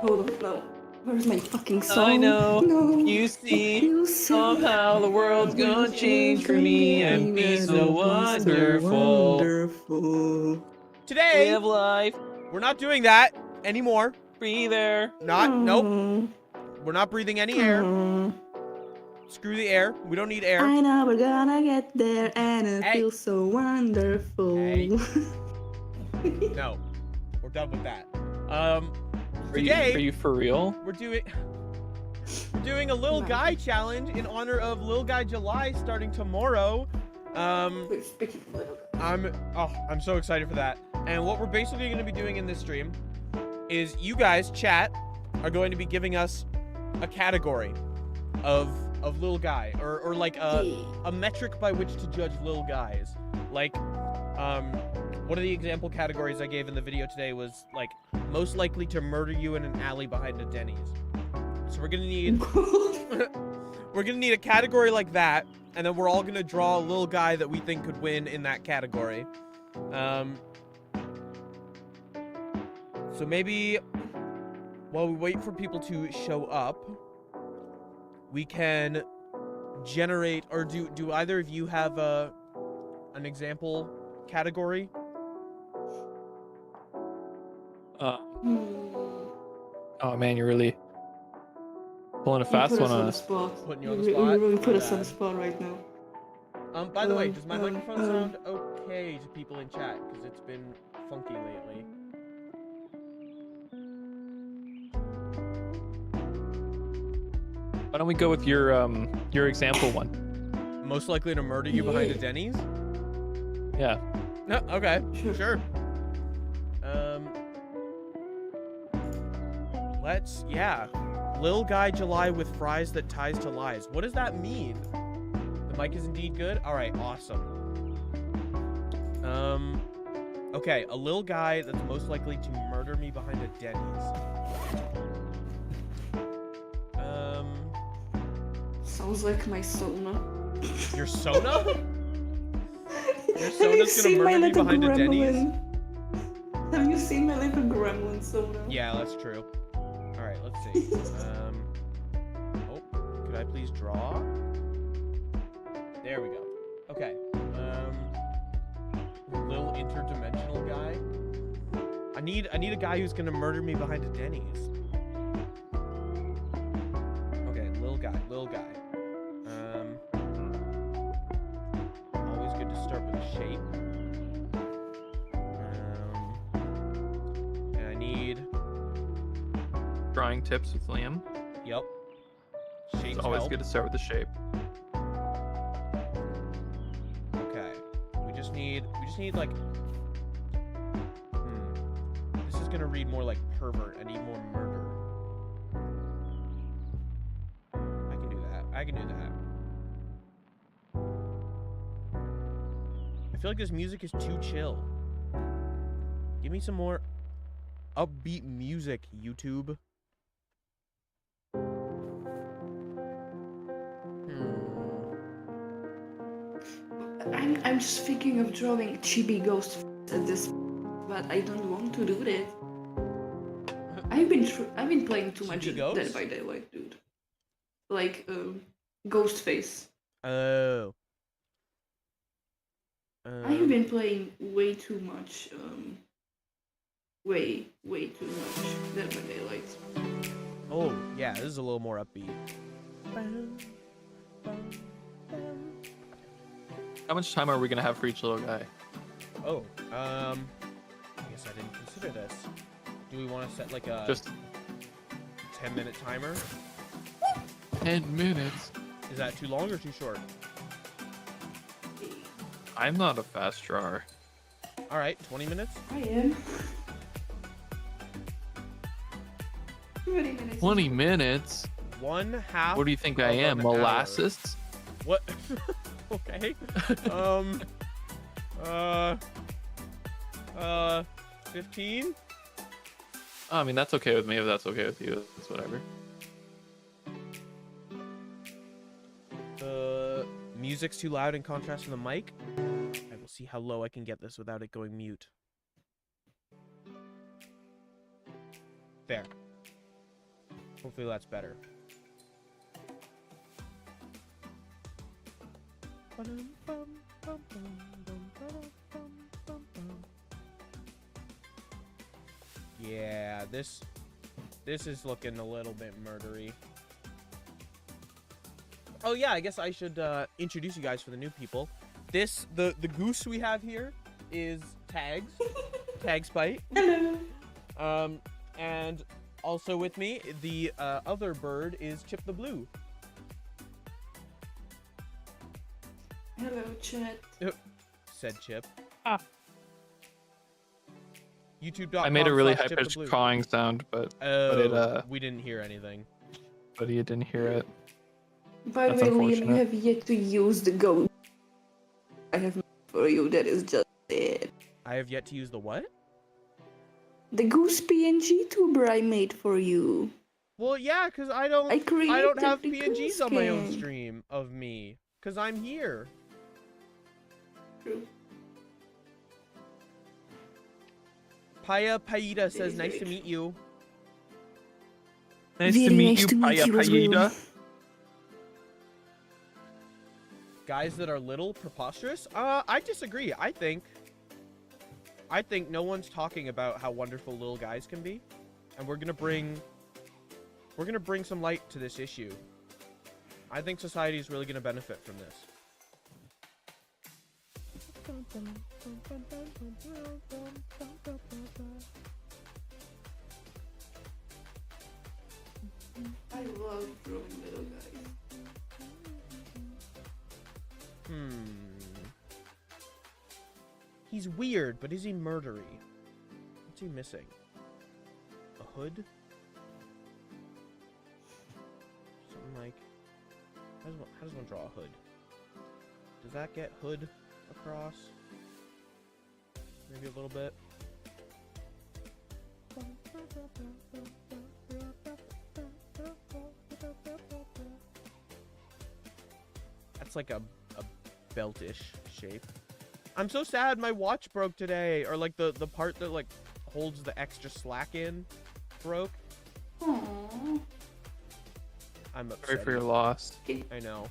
Hold on, no. Where's my fucking song? I know. No. You see, somehow the world's gonna change for me and be so wonderful. Today, Live life, we're not doing that anymore. breathe air. Nope. We're not breathing any air. Screw the air. We don't need air. I know we're gonna get there and it Hey. feels so wonderful. Hey. No. We're done with that. Are Today, you for real? we're doing a Lil Guy challenge in honor of Lil Guy July starting tomorrow. Wait, speaking of little guy. I'm so excited for that. And what we're basically going to be doing in this stream is you guys, chat, are going to be giving us a category of Lil Guy or like a metric by which to judge Lil Guys. Like, one of the example categories I gave in the video today was like most likely to murder you in an alley behind a Denny's. So we're gonna need a category like that, and then we're all gonna draw a Lil Guy that we think could win in that category. So maybe while we wait for people to show up, we can generate, or do either of you have an example category? Oh man, you're really pulling a fast one on us. Putting you on the You spot? really put My us on the bad. spot right now. By the way, does my microphone sound okay to people in chat? Because it's been funky lately. Why don't we go with your example one? Most likely to murder you behind a Denny's? Yeah. No, okay, sure. Yeah. Lil Guy July with fries that ties to lies. What does that mean? The mic is indeed good? Alright, awesome. Okay, a Lil Guy that's most likely to murder me behind a Denny's. Sounds like my Sona. Your Sona? Your Have you Sona's gonna seen my murder me little behind a Denny's? gremlin? Have you seen my little gremlin, Sona? Yeah, that's true. Alright, let's see. Oh, could I please draw? There we go. Okay. Little interdimensional guy. I need a guy who's gonna murder me behind a Denny's. Okay, Lil Guy. Always good to start with a shape. And I need. Drawing tips with Liam. Yep. Shapes It's always help. good to start with the shape. Okay. We just need like. This is gonna read more like pervert. I need more murder. I can do that. I feel like this music is too chill. Give me some more upbeat music, YouTube. I'm just thinking of drawing chibi ghost at this, but I don't want to do that. I've been playing too much Chibi Dead ghost? by Daylight, dude. Like Ghostface. Oh. I've been playing way too much. Way too much Dead by Daylight. Oh, yeah, this is a little more upbeat. How much time are we gonna have for each little guy? Oh, I guess I didn't consider this. Do we want to set like a Just 10-minute timer? 10 minutes. Is that too long or too short? I'm not a fast drawer. All right, 20 minutes? I am. 20 minutes. 20 minutes? 1/2. What do you think I of am? an hour. Molasses? What? Okay. 15? I mean, that's okay with me if that's okay with you. It's whatever. Music's too loud in contrast to the mic. I will see how low I can get this without it going mute. There. Hopefully that's better. Yeah, this is looking a little bit murdery. Oh yeah, I guess I should introduce you guys for the new people. The goose we have here is Tags. Tags Bite. Hello. And also with me, the other bird is Chip the Blue. Hello, chat. Said Chip. Ah. YouTube.com. I made a really Chip the high-pitched Blue. cawing sound, but We didn't hear anything. you didn't hear it. By the That's way, Liam, you unfortunate. have yet to use the goat. I have for you. That is just it. I have yet to use the what? The goose PNG tuber I made for you. Well, yeah, because I I don't created have the PNGs goose on my own skin. stream of me, because I'm here. True. Paya Paida says, Very nice to true. meet you. Nice Very to meet nice you, to meet Paya you as well. Paida. Guys that are little preposterous? I disagree. I think no one's talking about how wonderful little guys can be. And we're gonna bring some light to this issue. I think society is really gonna benefit from this. I love drawing little guys. He's weird, but is he murdery? What's he missing? A hood? Something like... How does one draw a hood? Does that get hood across? Maybe a little bit. That's like a beltish shape. I'm so sad my watch broke today. Or like the part that like holds the extra slack in broke. Aww. I'm upset. Sorry for your loss. I know.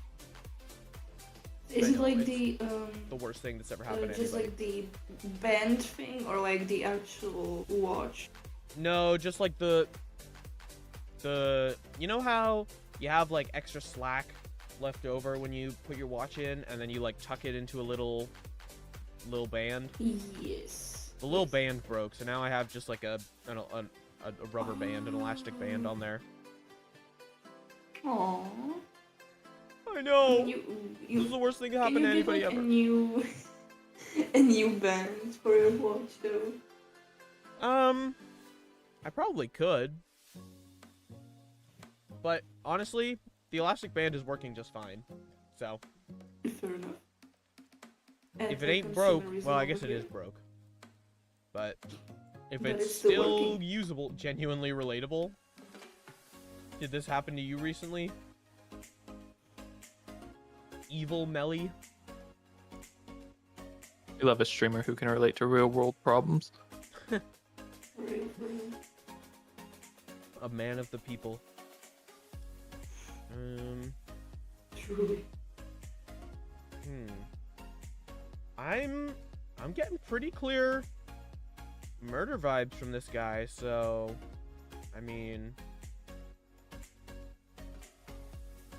Is I it know, like it's the the worst thing that's ever happened to just anybody. like the band thing or like the actual watch? No, just like the you know how you have like extra slack left over when you put your watch in and then you like tuck it into a little band? Yes. The little band broke, so now I have just like a rubber band, an elastic band on there. Aww. I know. You This is the worst thing that can happened to you get anybody like ever. a new band for your watch though? I probably could. But honestly, the elastic band is working just fine. So, Fair enough. if it ain't broke, well, I guess it is broke. But if But it's it's still still working. usable, genuinely relatable. Did this happen to you recently? Evil Melly? We love a streamer who can relate to real world problems. For real. A man of the people. Truly. I'm getting pretty clear murder vibes from this guy, so I mean,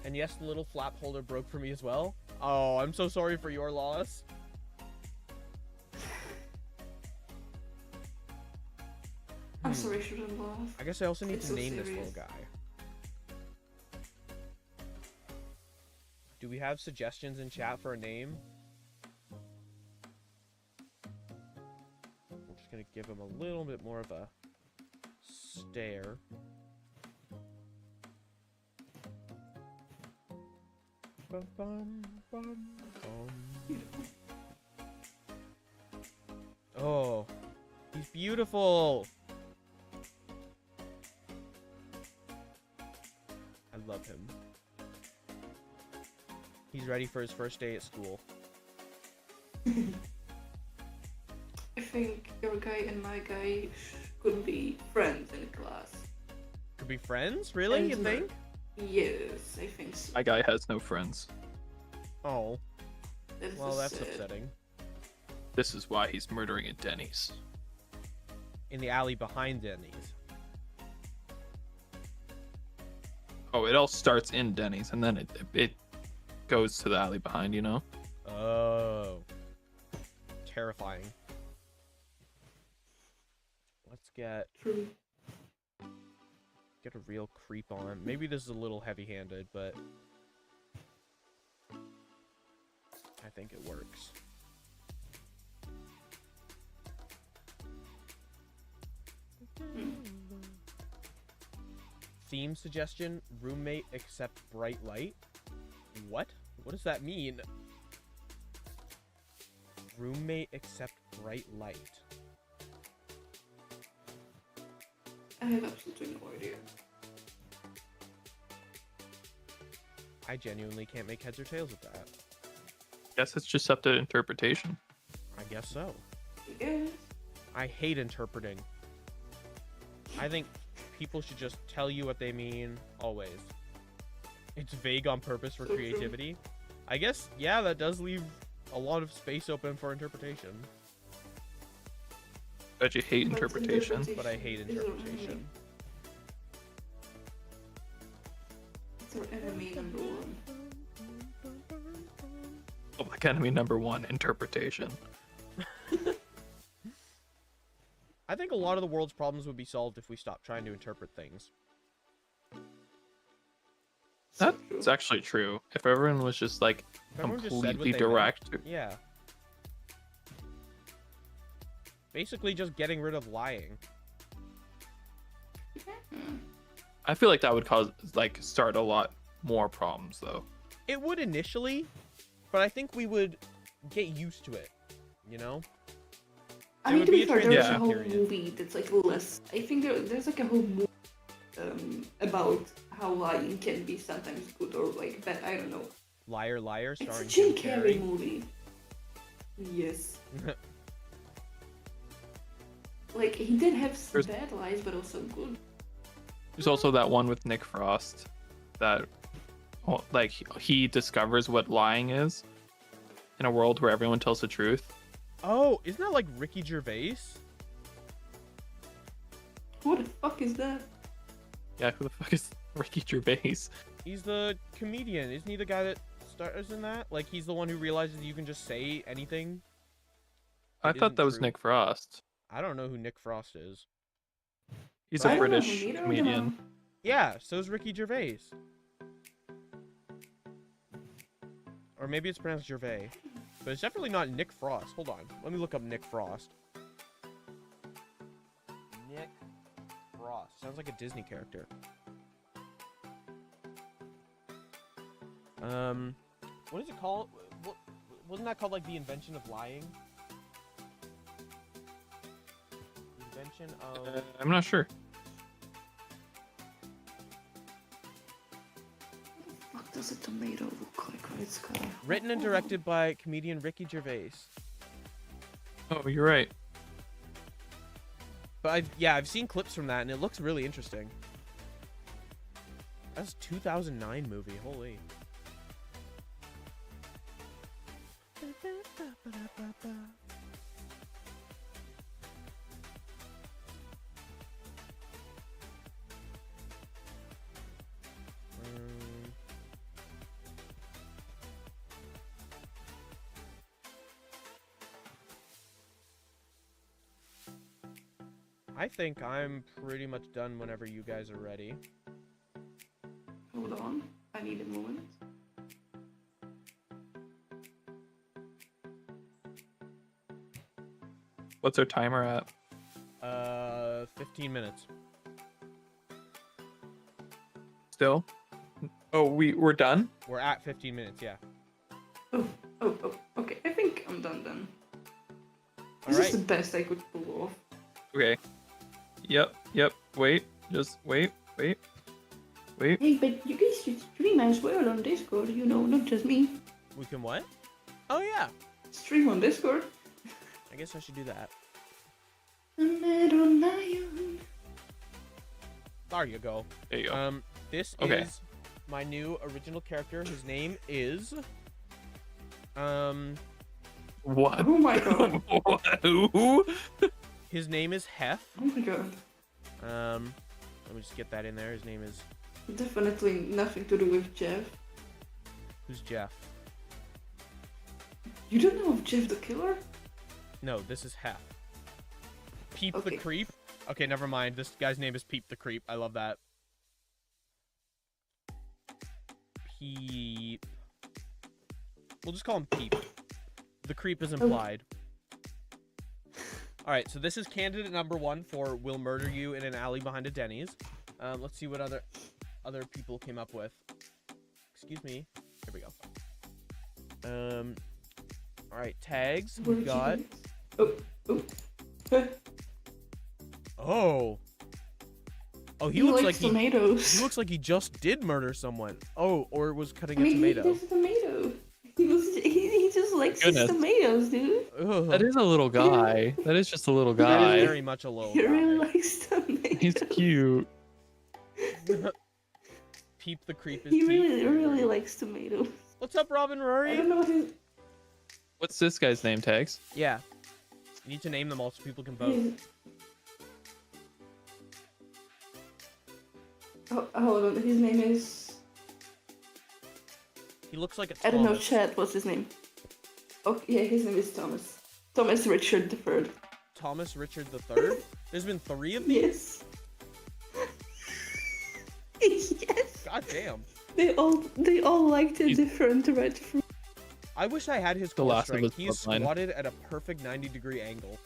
and yes, the little flap holder broke for me as well. Oh, I'm so sorry for your loss. I'm sorry, I shouldn't laugh. I guess I also need It's to so name this serious. little guy. Do we have suggestions in chat for a name? I'm just gonna give him a little bit more of a stare. Bum, bum, bum, bum. Oh, he's beautiful. I love him. He's ready for his first day at school. I think your guy and my guy could be friends in class. could be friends? Really? And You think? Yes, I think so. My guy has no friends. Oh, That is well, so that's sad. upsetting. This is why he's murdering at Denny's. In the alley behind Denny's. Oh, it all starts in Denny's, and then it goes to the alley behind, you know? Oh. Terrifying. Let's get True. a real creep on. Maybe this is a little heavy-handed, but I think it works. Theme suggestion: roommate except bright light. What? What does that mean? Roommate except bright light. I have absolutely no idea. I genuinely can't make heads or tails of that. Guess it's just up to interpretation. I guess so. Yes. I hate interpreting. I think people should just tell you what they mean, always. It's vague on purpose for So true. creativity. I guess, yeah, that does leave a lot of space open for interpretation. But you hate But interpretation. But I hate is our enemy. interpretation. It's our enemy number one. Public enemy number one, interpretation. I think a lot of the world's problems would be solved if we stopped trying to interpret things. So true. That's actually true. If everyone was just like If everyone just said what completely they direct. Yeah. Basically just getting rid of lying. I feel like that would cause start a lot more problems though. It would initially, but I think we would get used to it, you know? I There mean, would to be be a fair, there's a transition whole period. movie that's like less. I think there's like a whole movie about how lying can be sometimes good or like bad. I don't know. Liar, Liar, It's a starring Jim Jim Carrey Carrey. movie. Yes. Like he did have some There's- bad lies, but also good. There's also that one with Nick Frost that he discovers what lying is in a world where everyone tells the truth. Oh, isn't that like Ricky Gervais? What the fuck is that? Yeah, who the fuck is Ricky Gervais? He's the comedian. Isn't he the guy that stars in that? Like, he's the one who realizes you can just say anything. I It thought isn't that was true. Nick Frost. I don't know who Nick Frost is. He's I a don't know, British neither do I. comedian. Yeah, so's Ricky Gervais. Or maybe it's pronounced Gervais. But it's definitely not Nick Frost. Hold on. Let me look up Nick Frost. Nick Frost. Sounds like a Disney character. What is it called? Wasn't that called like the invention of lying? The invention of... I'm not sure. What does a tomato look like when it's cut? Written and directed by comedian Ricky Gervais. Oh, you're right. But I've seen clips from that and it looks really interesting. That's a 2009 movie, holy. I think I'm pretty much done whenever you guys are ready. Hold on, I need a moment. What's our timer at? 15 minutes. Still? Oh, we're done? We're at 15 minutes, yeah. Oh, okay. I think I'm done then. This Alright. is the best I could pull off. Okay. Yep. Wait. Just wait. Hey, but you guys should stream as well on Discord, you know, not just me. We can what? Oh, yeah. Stream on Discord. I guess I should do that. I met on my own. There you go. There you go. This Okay. is my new original character. His name is What? Oh my god. Who? his name is Hef. Oh my god. Let me just get that in there. His name is Definitely nothing to do with Jeff. who's Jeff? You don't know of Jeff the Killer? No, this is Hef. Peep the Okay. Creep. Okay, never mind. This guy's name is Peep the Creep. I love that. Peep. We'll just call him Peep. The creep is implied. Alright, so this is candidate number 1 for We'll Murder You in an Alley Behind a Denny's. Let's see what other people came up with. Excuse me. Here we go. Alright, tags. We got... Oh, oh. Oh. Oh, he He looks likes like tomatoes. he looks like he just did murder someone. Oh, or was cutting I mean, a tomato. There's a tomato. He just likes his Goodness. tomatoes, dude. Ugh. That is a little guy. That is just a little That is guy. very much a little He really guy. likes tomatoes. He's cute. Peep the creep is He Peep. really likes tomatoes. What's up, Robin I Rory? don't know what his... What's this guy's name, Tags? Yeah. You need to name them all so people can vote. Oh, hold on. His name is... He looks like a I don't know, Thomas. Chad. What's his name? Oh, yeah, his name is Thomas. Thomas Richard III. Thomas Richard III? There's been 3 of these? Yes. Yes. God damn. They all liked a He's- different red fruit. I wish I had his The core last of strength. his He's bloodline. squatted at a perfect 90-degree angle.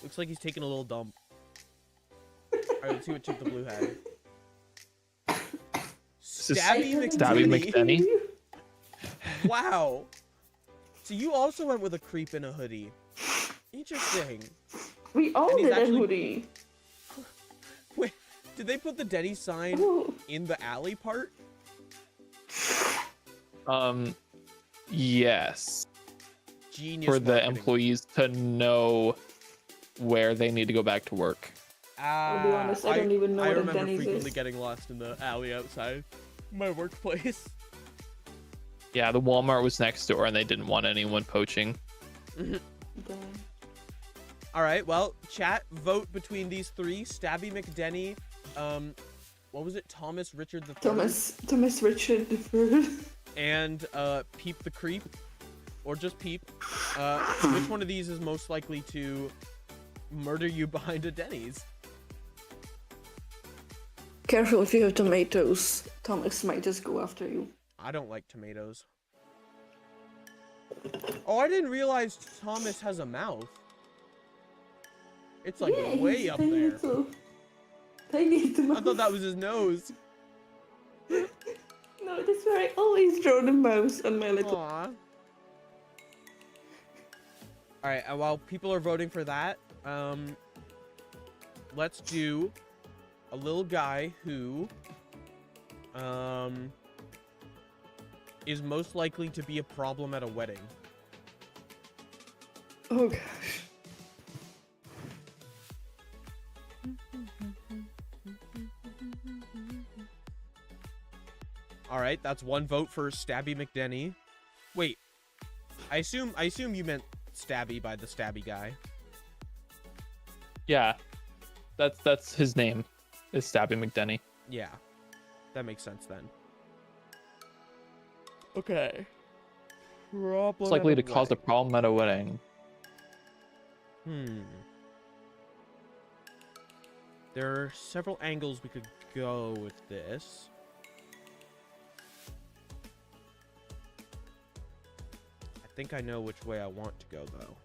Looks like he's taking a little dump. Alright, let's see what Chip the Blue had. This is Stabby Stabby McDenny. McDenny. Wow. So you also went with a creep in a hoodie. Interesting. We all And he's did a actually- hoodie. Wait, did they put the Denny sign Oh, in the alley part? Yes. Genius For the marketing. employees to know where they need to go back to work. I'll be honest, I don't even know I what a remember Denny's frequently is. getting lost in the alley outside my workplace. Yeah, the Walmart was next door and they didn't want anyone poaching. damn. All right, well, chat, vote between these 3: Stabby McDenny, what was it? Thomas Richard III, Thomas Richard III. and Peep the Creep, or just Peep. Which one of these is most likely to murder you behind a Denny's? Careful if you have tomatoes. Thomas might just go after you. I don't like tomatoes. Oh, I didn't realize Thomas has a mouth. It's like yeah, way he's up tiny there. little- Tiny little. I thought that was his nose. No, that's where I always draw the mouse on my little. Aww. Alright, and while people are voting for that, let's do a little guy who is most likely to be a problem at a wedding. Oh gosh. Alright, that's 1 vote for Stabby McDenny. Wait. I assume you meant Stabby by the Stabby guy. Yeah. That's his name. Is Stabby McDenny. Yeah. That makes sense then. Okay. Problem It's likely at to cause a wedding. problem at a wedding. There are several angles we could go with this. I think I know which way I want to go, though.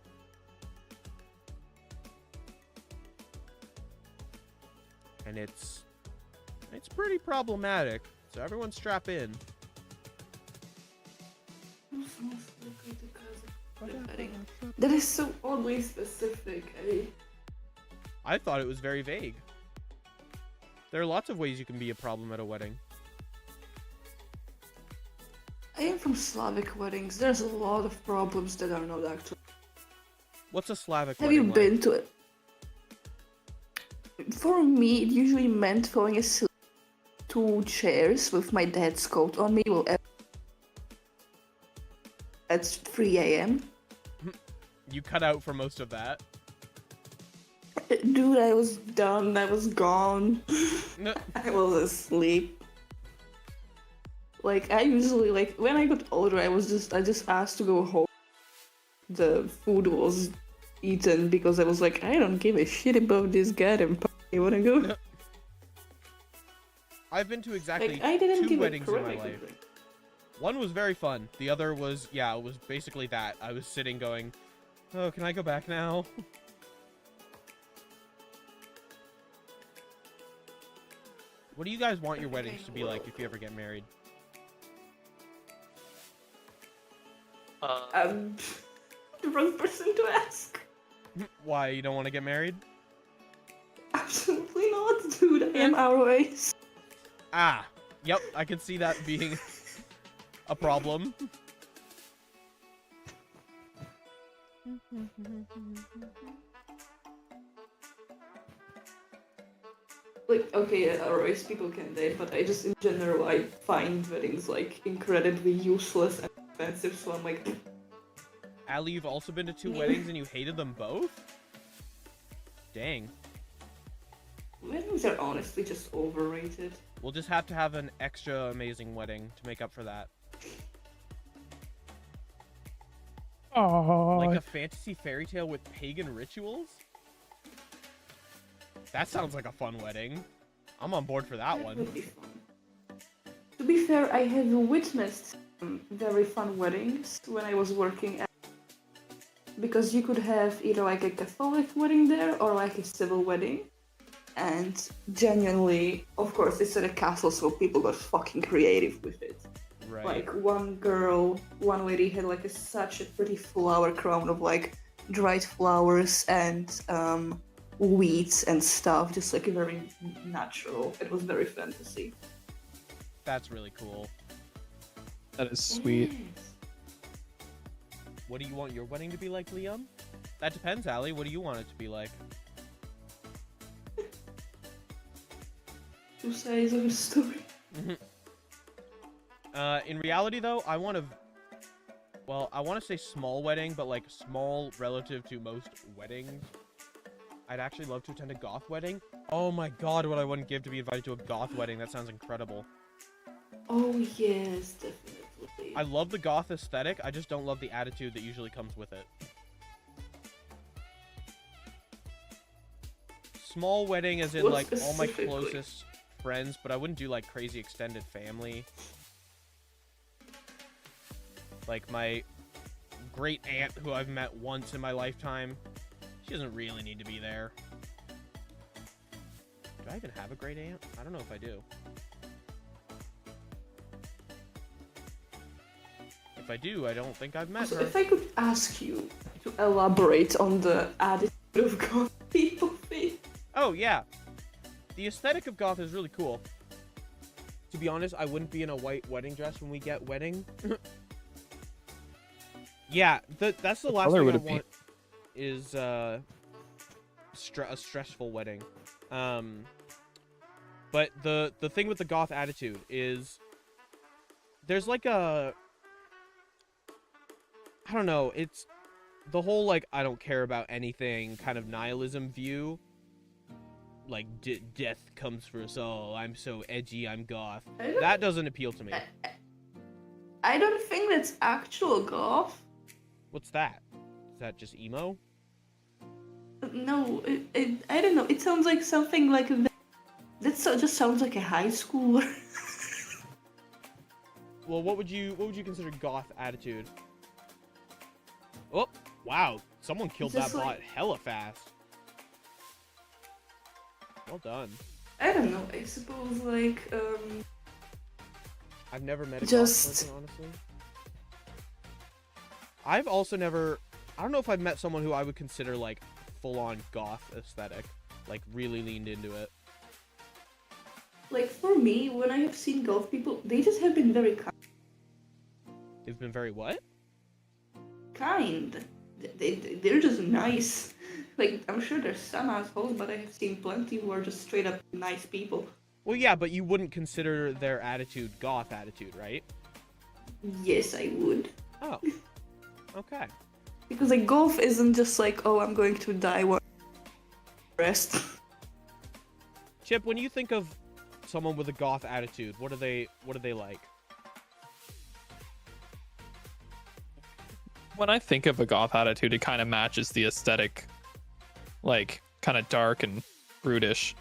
And it's pretty problematic, so everyone strap in. That is so oddly specific. I thought it was very vague. There are lots of ways you can be a problem at a wedding. I am from Slavic weddings. There's a lot of problems that are not actually. What's a Slavic Have wedding you like? been to it? for me, it usually meant falling asleep 2 chairs with my dad's coat on me. Well, at 3 a.m. You cut out for most of that. Dude, I was done. I was gone. No. I was asleep. Like, I usually, like, when I got older, I just asked to go home. The food was eaten because I was like, I don't give a shit about this goddamn party. I wanna go. I've been to exactly Like, I didn't 2 give weddings a in my crap. life. One was very fun. The other was, yeah, it was basically that. I was sitting going, oh, can I go back now? What do you guys want your weddings to be like if you ever get married? The wrong person to ask. Why, you don't want to get married? Absolutely not, dude. I am our age. Ah, yep, I can see that being a problem. Like, okay, our age people can date, but I just, in general, I find weddings, like, incredibly useless and expensive, so I'm like, Allie, you've also been to 2 weddings and you hated them both? Dang. weddings are honestly just overrated. We'll just have to have an extra amazing wedding to make up for that. Oh, Like a fantasy fairy tale with pagan rituals? That sounds like a fun wedding. I'm on board for that one. Would be fun. To be fair, I have witnessed some very fun weddings when I was working at, because you could have either like a Catholic wedding there or like a civil wedding. And genuinely, of course, it's at a castle, so people got fucking creative with it. Right. Like one lady had like such a pretty flower crown of like dried flowers and weeds and stuff, just like very natural. It was very fantasy. That's really cool. that is sweet. Yes. What do you want your wedding to be like, Liam? That depends, Allie. What do you want it to be like? 2 sides of a story. In reality, though, I want to say small wedding, but like small relative to most weddings. I'd actually love to attend a goth wedding. Oh my god, what I wouldn't give to be invited to a goth wedding. That sounds incredible. Oh yes, definitely. I love the goth aesthetic. I just don't love the attitude that usually comes with it. Small wedding as in What like all my specifically? closest friends, but I wouldn't do like crazy extended family. Like my great aunt who I've met once in my lifetime. She doesn't really need to be there. Do I even have a great aunt? I don't know if I do. If I do, I don't think I've met Also, her. if I could ask you to elaborate on the attitude of goth people thing. Oh, yeah. The aesthetic of goth is really cool. To be honest, I wouldn't be in a white wedding dress when we get wedding. Yeah, that's the last color thing would I it be? want is a stressful wedding. But the thing with the goth attitude is there's like a, I don't know, it's the whole like I don't care about anything kind of nihilism view. Like death comes for us all. I'm so edgy. I'm goth. That doesn't appeal to me. I don't think that's actual goth. What's that? Is that just emo? No, I don't know. It sounds like something like that. Just sounds like a high schooler. Well, what would you consider goth attitude? Oh, wow. Someone killed that Just bot like- hella fast. Well done. I don't know. I suppose like I've never met a Just- goth person, honestly. I've also never... I don't know if I've met someone who I would consider, like, full-on goth aesthetic. Like, really leaned into it. like for me, when I have seen goth people, they just have been very They've been very what? kind. They're just nice. Like, I'm sure there's some assholes, but I have seen plenty who are just straight up nice people. Well, yeah, but you wouldn't consider their attitude goth attitude, right? Yes, I would. Oh. Okay. Because like golf isn't just like, oh, I'm going to die one rest. Chip, when you think of someone with a goth attitude, what are they like? When I think of a goth attitude, it kind of matches the aesthetic, like kind of dark and brutish.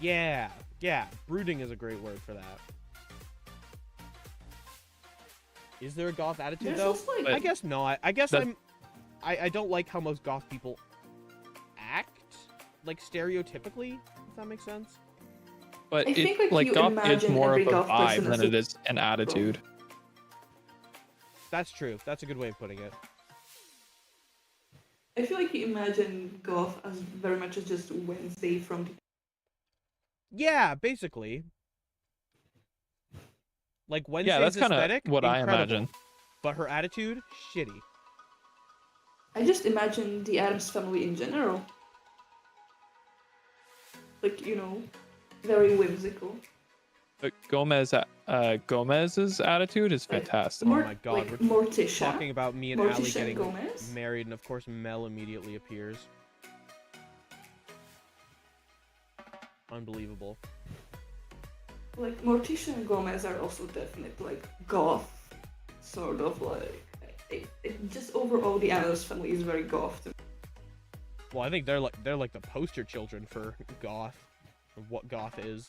Yeah. Yeah. Brooding is a great word for that. Is there a goth attitude There's though? also, like- I guess not. I guess That- I don't like how most goth people act, like stereotypically, if that makes sense. But I it, think, like, like you goth is imagine more of every a goth vibe person than as it a- is an attitude. That's true. That's a good way of putting it. I feel like you imagine goth as very much as just Wednesday from the Yeah, basically. Like Wednesday's Yeah, that's kind of aesthetic, what I incredible, imagine. but her attitude, shitty. I just imagine the Adams family in general. Like, you know, very whimsical. But Gomez's attitude is Like, fantastic. Oh my God, like we're Morticia. Talking about me and Allie Morticia getting Gomez? married, and of course Mel immediately appears. Unbelievable. Like Morticia and Gomez are also definitely like goth, sort of like. It just overall the Adams family is very goth. To me. Well, I think they're like the poster children for goth, of what goth is.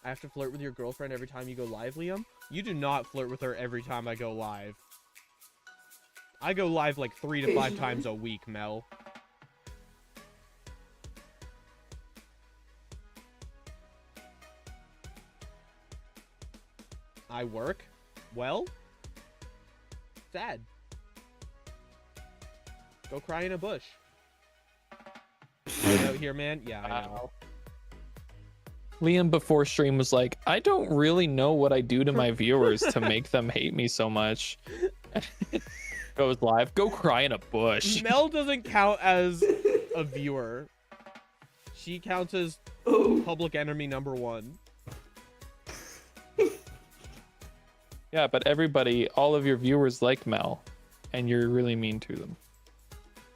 I have to flirt with your girlfriend every time you go live, Liam? You do not flirt with her every time I go live. I go live like 3 to 5 times a week, Mel. I work? Well? Sad. Go cry in a bush. Out here, man? Yeah, I know. Liam before stream was like, I don't really know what I do to my viewers to make them hate me so much. Goes live, go cry in a bush. Mel doesn't count as a viewer. She counts as Oh, public enemy #1. Yeah, but everybody, all of your viewers like Mel, and you're really mean to them.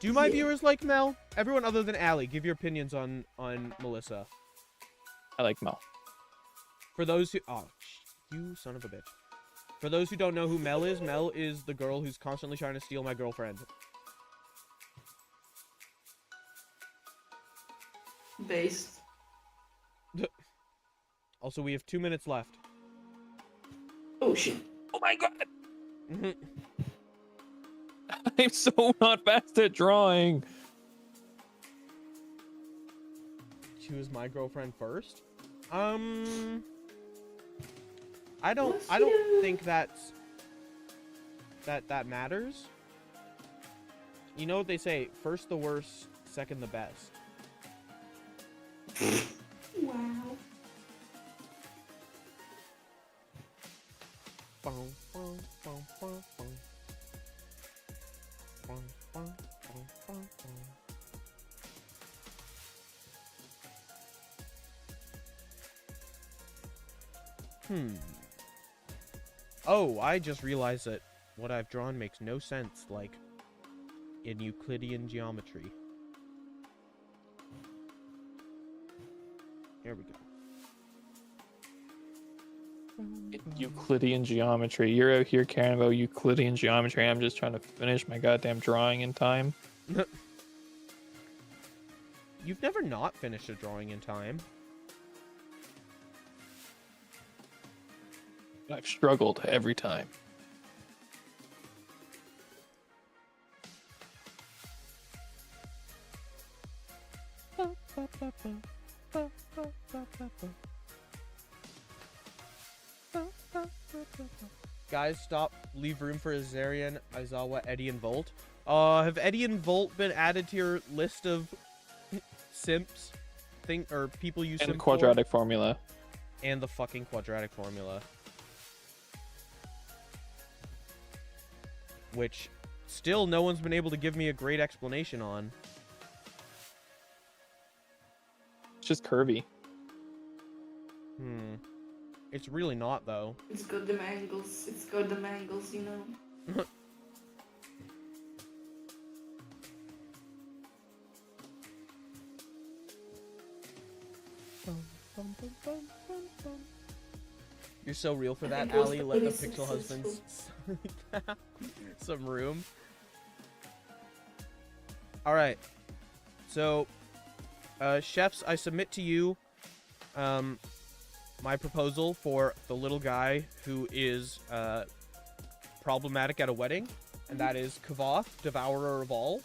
Do my Yeah. viewers like Mel? Everyone other than Allie, give your opinions on Melissa. I like Mel. For those who... Oh, you son of a bitch. For those who don't know who Mel is the girl who's constantly trying to steal my girlfriend. based. Also, we have 2 minutes left. Oh shit. Oh my god. I'm so not fast at drawing. She was my girlfriend first? I don't think that matters. You know what they say, first the worst, second the best. Wow. Bum, bum, bum, bum, bum. Bum, bum, bum, bum, bum. Oh, I just realized that what I've drawn makes no sense, like, in Euclidean geometry. Here we go. Euclidean geometry. You're out here caring about Euclidean geometry. I'm just trying to finish my goddamn drawing in time. You've never not finished a drawing in time. I've struggled every time. Guys, stop. Leave room for Azarian, Aizawa, Eddie, and Volt. Have Eddie and Volt been added to your list of simps? Or people you And simp quadratic formula. for? And the fucking quadratic formula. which still no one's been able to give me a great explanation on. It's just curvy. It's really not, though. It's got them angles. It's got them angles, you know. You're so real for I that, think it was Ali. Let the really pixel husbands some room. All right. So, chefs, I submit to you my proposal for the little guy who is problematic at a wedding, and that is Kavoth, Devourer of All.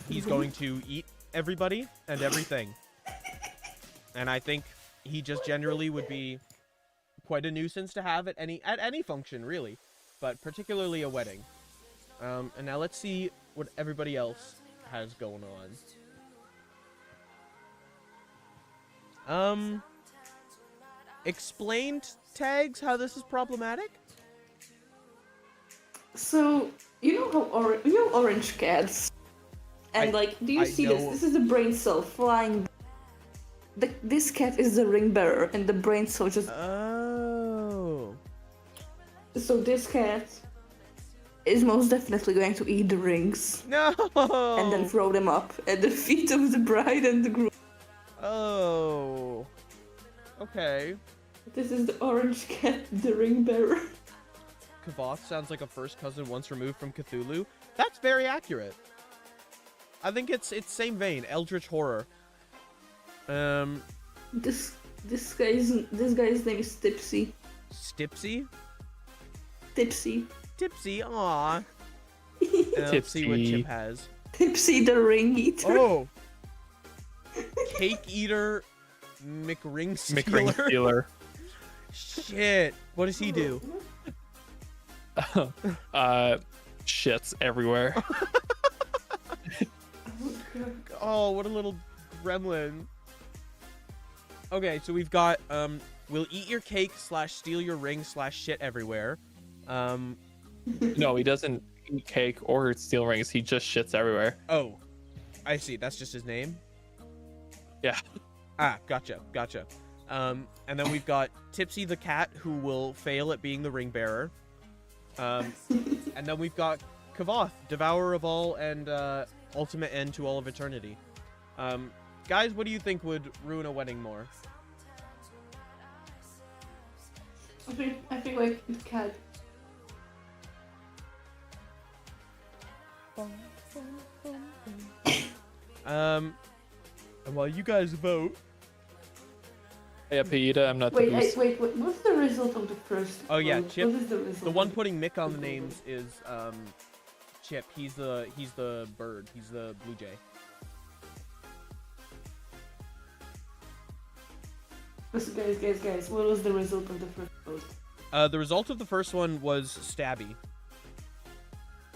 He's going to eat everybody and everything. And I think he just generally would be quite a nuisance to have at any function, really, but particularly a wedding. And now let's see what everybody else has going on. Explained tags how this is problematic? So you know how orange cats, and do you see this? know. This is a brain cell flying. This cat is the ring bearer, and the brain cell just. Oh. So this cat is most definitely going to eat the rings No. and then throw them up at the feet of the bride and the groom. Oh. Okay. This is the orange cat, the ring bearer. Kavoth sounds like a first cousin once removed from Cthulhu. That's very accurate. I think it's same vein, Eldritch horror. This guy's name is Tipsy. Stipsy? Tipsy. Tipsy, aw. Let's see what Tipsy. Chip has. Tipsy the ring eater. Oh! Cake eater McRing stealer. McRing stealer. Shit. What does he do? Shits everywhere. Oh, what a little gremlin. Okay, so we've got, we'll eat your cake / steal your ring / shit everywhere. No, he doesn't eat cake or steal rings. He just shits everywhere. Oh, I see. That's just his name? Yeah. Ah, gotcha. And then we've got Tipsy the cat, who will fail at being the ring bearer. And then we've got Kavoth, Devourer of All and ultimate end to all of eternity. Guys, what do you think would ruin a wedding more? I think like the cat. And while you guys vote, Yeah, Peeta, I'm not the Wait, boost. wait. What's the result of the first? Oh, yeah, vote? Chip. What is the result? the one putting Mick on the names is Chip. He's the bird. He's the blue jay. Listen, guys. What was the result of the first vote? The result of the first one was Stabby.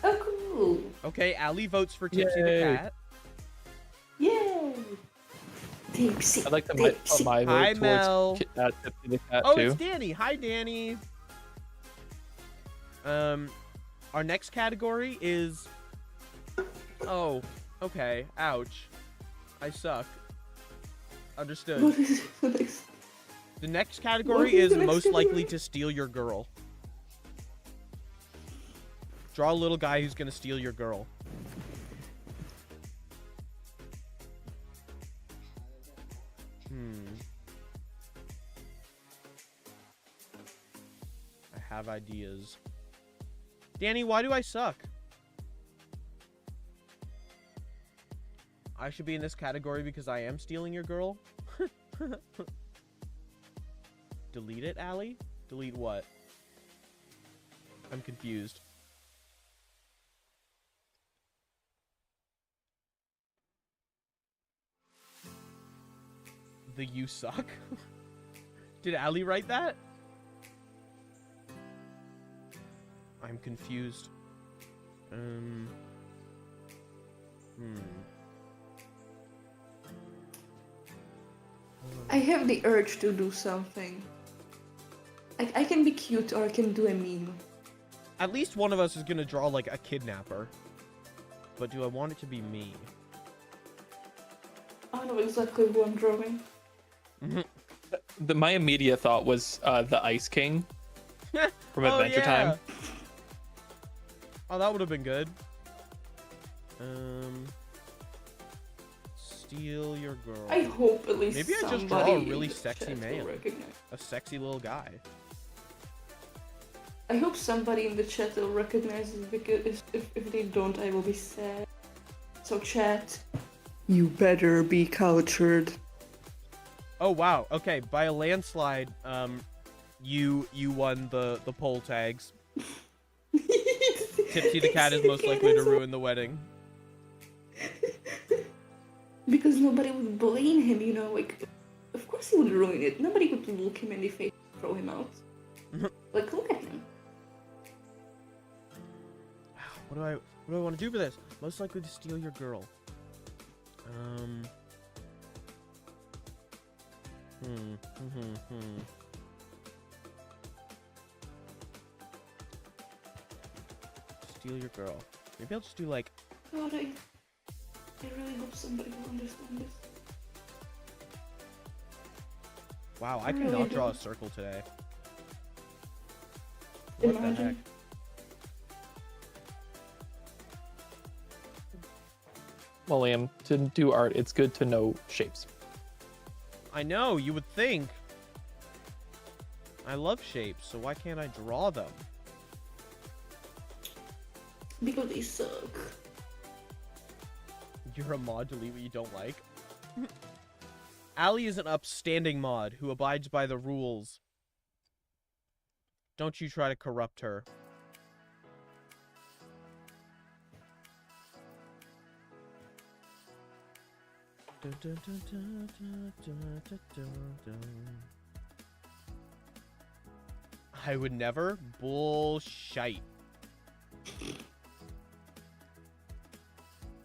Oh, cool! Okay, Ali votes for Tipsy the Yay. cat. Yay! Tipsy. I'd like to Tipsy. put my Hi, vote Mel. towards Tipsy the cat Oh, too. it's Danny. Hi, Danny. Our next category is. Oh, okay. Ouch. I suck. Understood. What is the next? The next category What is is the next most likely category? to steal your girl. Draw a little guy who's gonna steal your girl. I have ideas. Danny, why do I suck? I should be in this category because I am stealing your girl? Delete it, Ali? Delete what? I'm confused. The you suck? Did Ali write that? I'm confused. I have the urge to do something. I can be cute or I can do a meme. At least one of us is gonna draw like a kidnapper. But do I want it to be me? I know exactly who I'm drawing. My immediate thought was the Ice King from Oh, Adventure yeah. Time. Oh, that would have been good. Steal your girl. I hope at least Maybe I just somebody draw a in really the sexy chat will man. recognize. A sexy little guy. I hope somebody in the chat will recognize it, because if they don't, I will be sad. So chat, you better be cultured. Oh wow. Okay, by a landslide, you won the poll tags. Tipsy the cat is most likely to ruin the wedding. Because nobody would blame him, you know, like, of course he would ruin it. Nobody would look him in the face and throw him out. Like, look at him. What do I want to do for this? Most likely to steal your girl. Steal your girl. Maybe I'll just do like. God, I really hope somebody will understand this. Wow, I Really cannot draw a do. circle today. What the heck? Imagine. Well, Liam, to do art, it's good to know shapes. I know, you would think. I love shapes, so why can't I draw them? Because they suck. You're a mod, delete what you don't like. Allie is an upstanding mod who abides by the rules. Don't you try to corrupt her. I would never. Bullshit.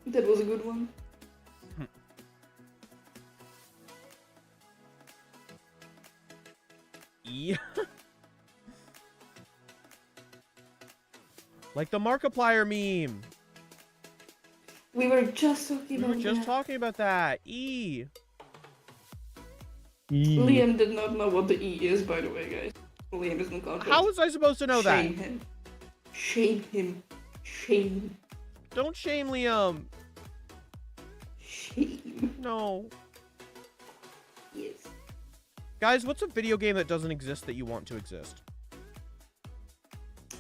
That was a good one. E. Like the Markiplier meme. We were just talking We about were just that. talking about that. E. Liam did not know what the E is, by the way, guys. Liam is not confident. How was I supposed to know that? Shame him. Shame him. Shame. Don't shame Liam. Shame. No. Yes. Guys, what's a video game that doesn't exist that you want to exist?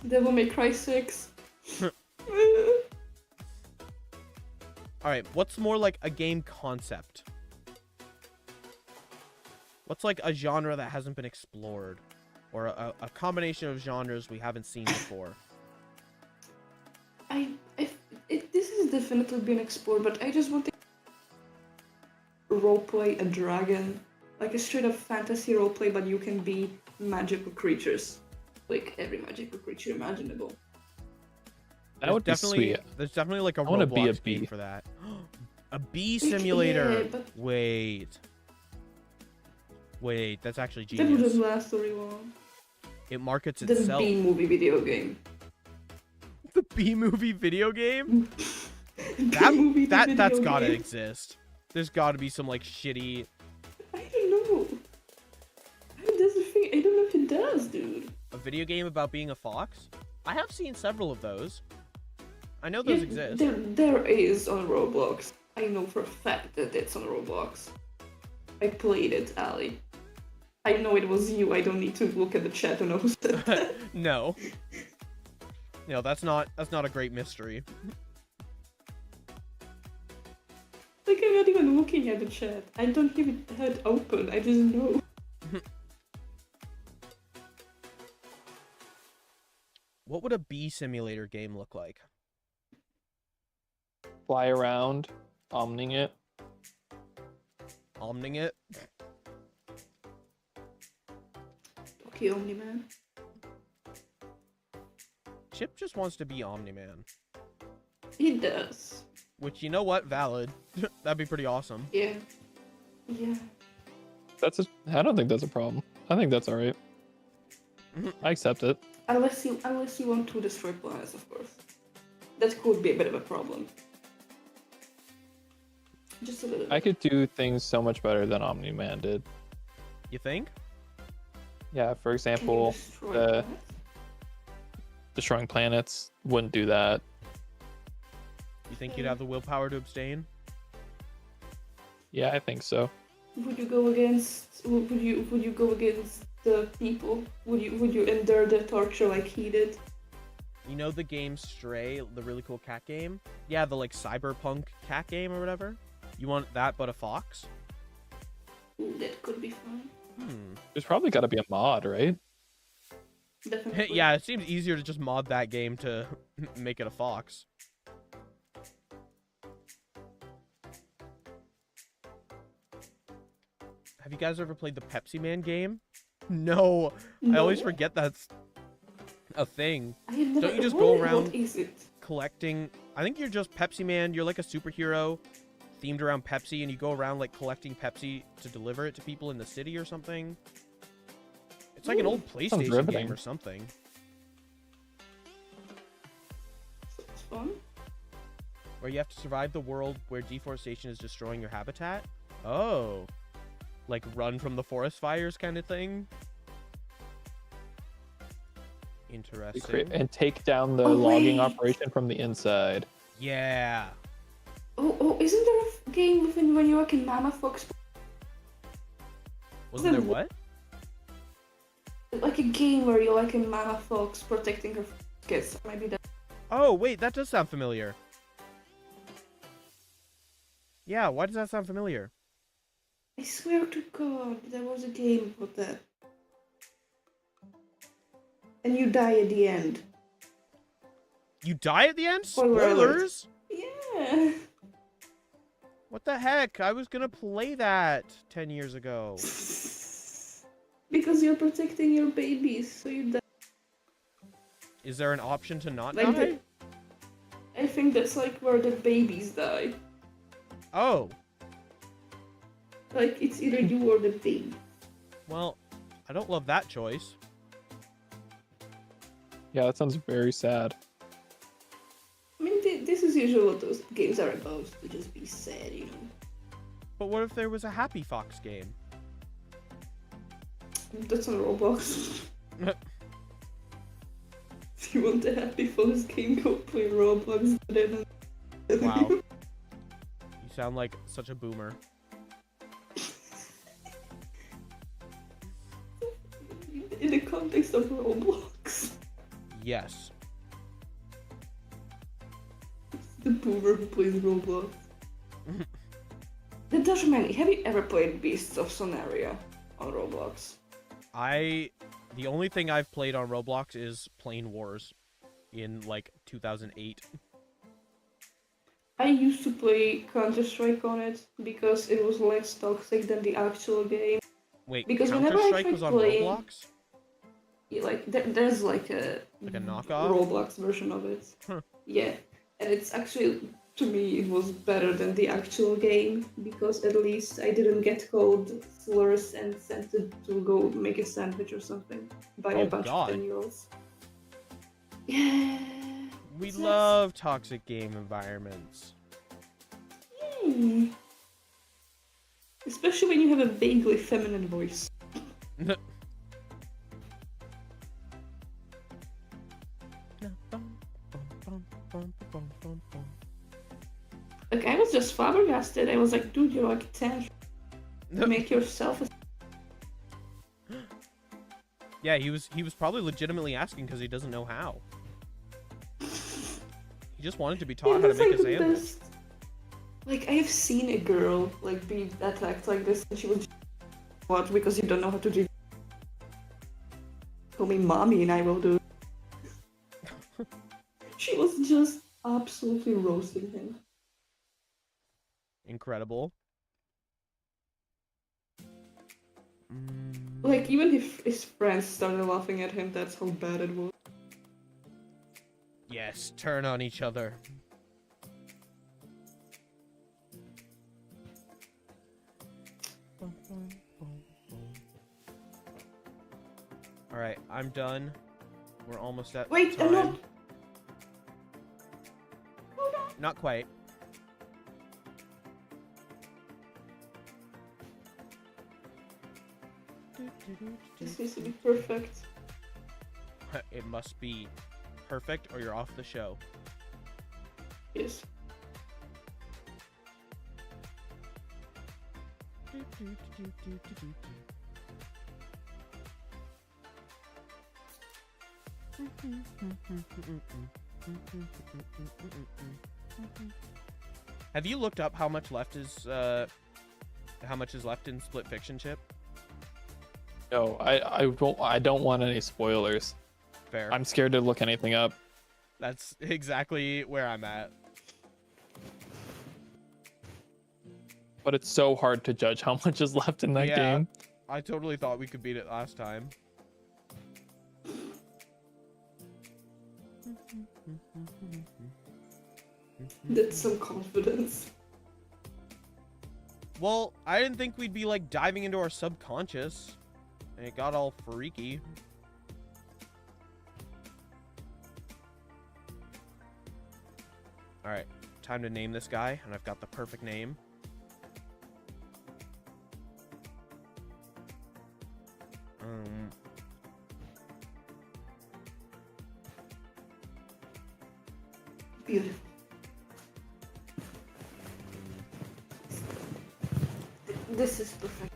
Devil May Cry 6. Alright, what's more like a game concept? What's like a genre that hasn't been explored? Or a combination of genres we haven't seen before? This has definitely been explored, but I just want to roleplay a dragon. Like a straight up fantasy roleplay, but you can be magical creatures. Like every magical creature imaginable. That would be definitely, sweet. There's definitely like a I wanna be a Roblox game bee. for that. A bee Yeah, simulator. but Wait, that's actually that wouldn't genius. last very long. It markets The itself. B movie video game. The B movie video game? B-movie the That's video gotta game. exist. There's gotta be some like shitty. I don't know. That's the thing. I don't know if it does, dude. A video game about being a fox? I have seen several of those. I know those exist. There is on Roblox. I know for a fact that it's on Roblox. I played it, Ali. I know it was you. I don't need to look at the chat to know who said that. No. No, that's not a great mystery. Like, I'm not even looking at the chat. I don't even have it open. I just know. What would a bee simulator game look like? Fly around, omning it. Omning it? Okay, Omni-Man. Chip just wants to be Omni-Man. He does. Which, you know what? Valid. That'd be pretty awesome. Yeah. Yeah. I don't think that's a problem. I think that's all right. I accept it. Unless you want to destroy planets, of course. That could be a bit of a problem. Just a little bit. I could do things so much better than Omni-Man did. You think? Yeah, for Can you example, destroy uh, planets? destroying planets wouldn't do that. You think you'd have the willpower to abstain? Yeah, I think so. Would you go against? Would you go against the people? Would you endure the torture like he did? You know the game Stray, the really cool cat game? Yeah, the like cyberpunk cat game or whatever? You want that but a fox? Ooh, that could be fun. There's probably got to be a mod, right? Definitely. Yeah, it seems easier to just mod that game to make it a fox. Have you guys ever played the Pepsi Man game? No, I always No, forget that's a thing. I have never. Don't you just go around- What is it? Collecting, I think you're just Pepsi Man. You're like a superhero themed around Pepsi, and you go around like collecting Pepsi to deliver it to people in the city or something. It's like an old PlayStation game riveting. or something. It's fun. Where you have to survive the world where deforestation is destroying your habitat. Oh, like run from the forest fires kind of thing. Interesting. And take down the Oh, logging wait. operation from the inside. Yeah. Oh, isn't there a game within when you work in Mama Fox? Wasn't there what? Like a game where you're like a Mama Fox protecting her kids. Maybe that. Oh, wait, that does sound familiar. Yeah, why does that sound familiar? I swear to God, there was a game about that. And you die at the end. You die at the end? Spoiler alert. Spoilers? Yeah. What the heck? I was gonna play that 10 years ago. Because you're protecting your babies, so you die. Is there an option to not Like die? I think that's like where the babies die. Oh, Like it's either you or the baby. well, I don't love that choice. Yeah, that sounds very sad. I mean, this is usually what those games are about, to just be sad, you know. But what if there was a Happy Fox game? That's on Roblox. If you want a Happy Fox game, go play Roblox. Wow. You sound like such a boomer. In the context of Roblox. Yes. The boomer who plays Roblox. That does remind me, have you ever played Beasts of Sonaria on Roblox? The only thing I've played on Roblox is Plane Wars in like 2008. I used to play Counter-Strike on it because it was less toxic than the actual game. Wait, Because whenever I Counter-Strike tried was on playing- Roblox? Yeah, like there's like a knockoff? Roblox version of it. Huh. Yeah, and it's actually, to me, it was better than the actual game because at least I didn't get called slurs and sent to go make a sandwich or something by Oh, a bunch God. of 10-year-olds. Yeah. We That's- love toxic game environments. Hmm. Especially when you have a vaguely feminine voice. Like I was just flabbergasted. I was like, dude, you're like 10. Make yourself a Yeah, he was probably legitimately asking because he doesn't know how. He just wanted to be taught how to that's, make like, a the sandwich. best. Like I have seen a girl like be attacked like this, and she was what because you don't know how to do. Call me mommy, and I will do. She was just absolutely roasting him. Incredible. Like even if his friends started laughing at him, that's how bad it was. Yes, turn on each other. Alright, I'm done We're almost at Wait, time. I'm not. Hold on. Not quite. This needs to be perfect. It must be perfect or you're off the show. Yes. Have you looked up how much left is left in Split Fiction, Chip? No, I don't want any spoilers. Fair. I'm scared to look anything up. That's exactly where I'm at. But it's so hard to judge how much is left in that Yeah. game. I totally thought we could beat it last time. That's some confidence. Well, I didn't think we'd be like diving into our subconscious. And it got all freaky. Alright, time to name this guy, and I've got the perfect name. Beautiful. This is perfect.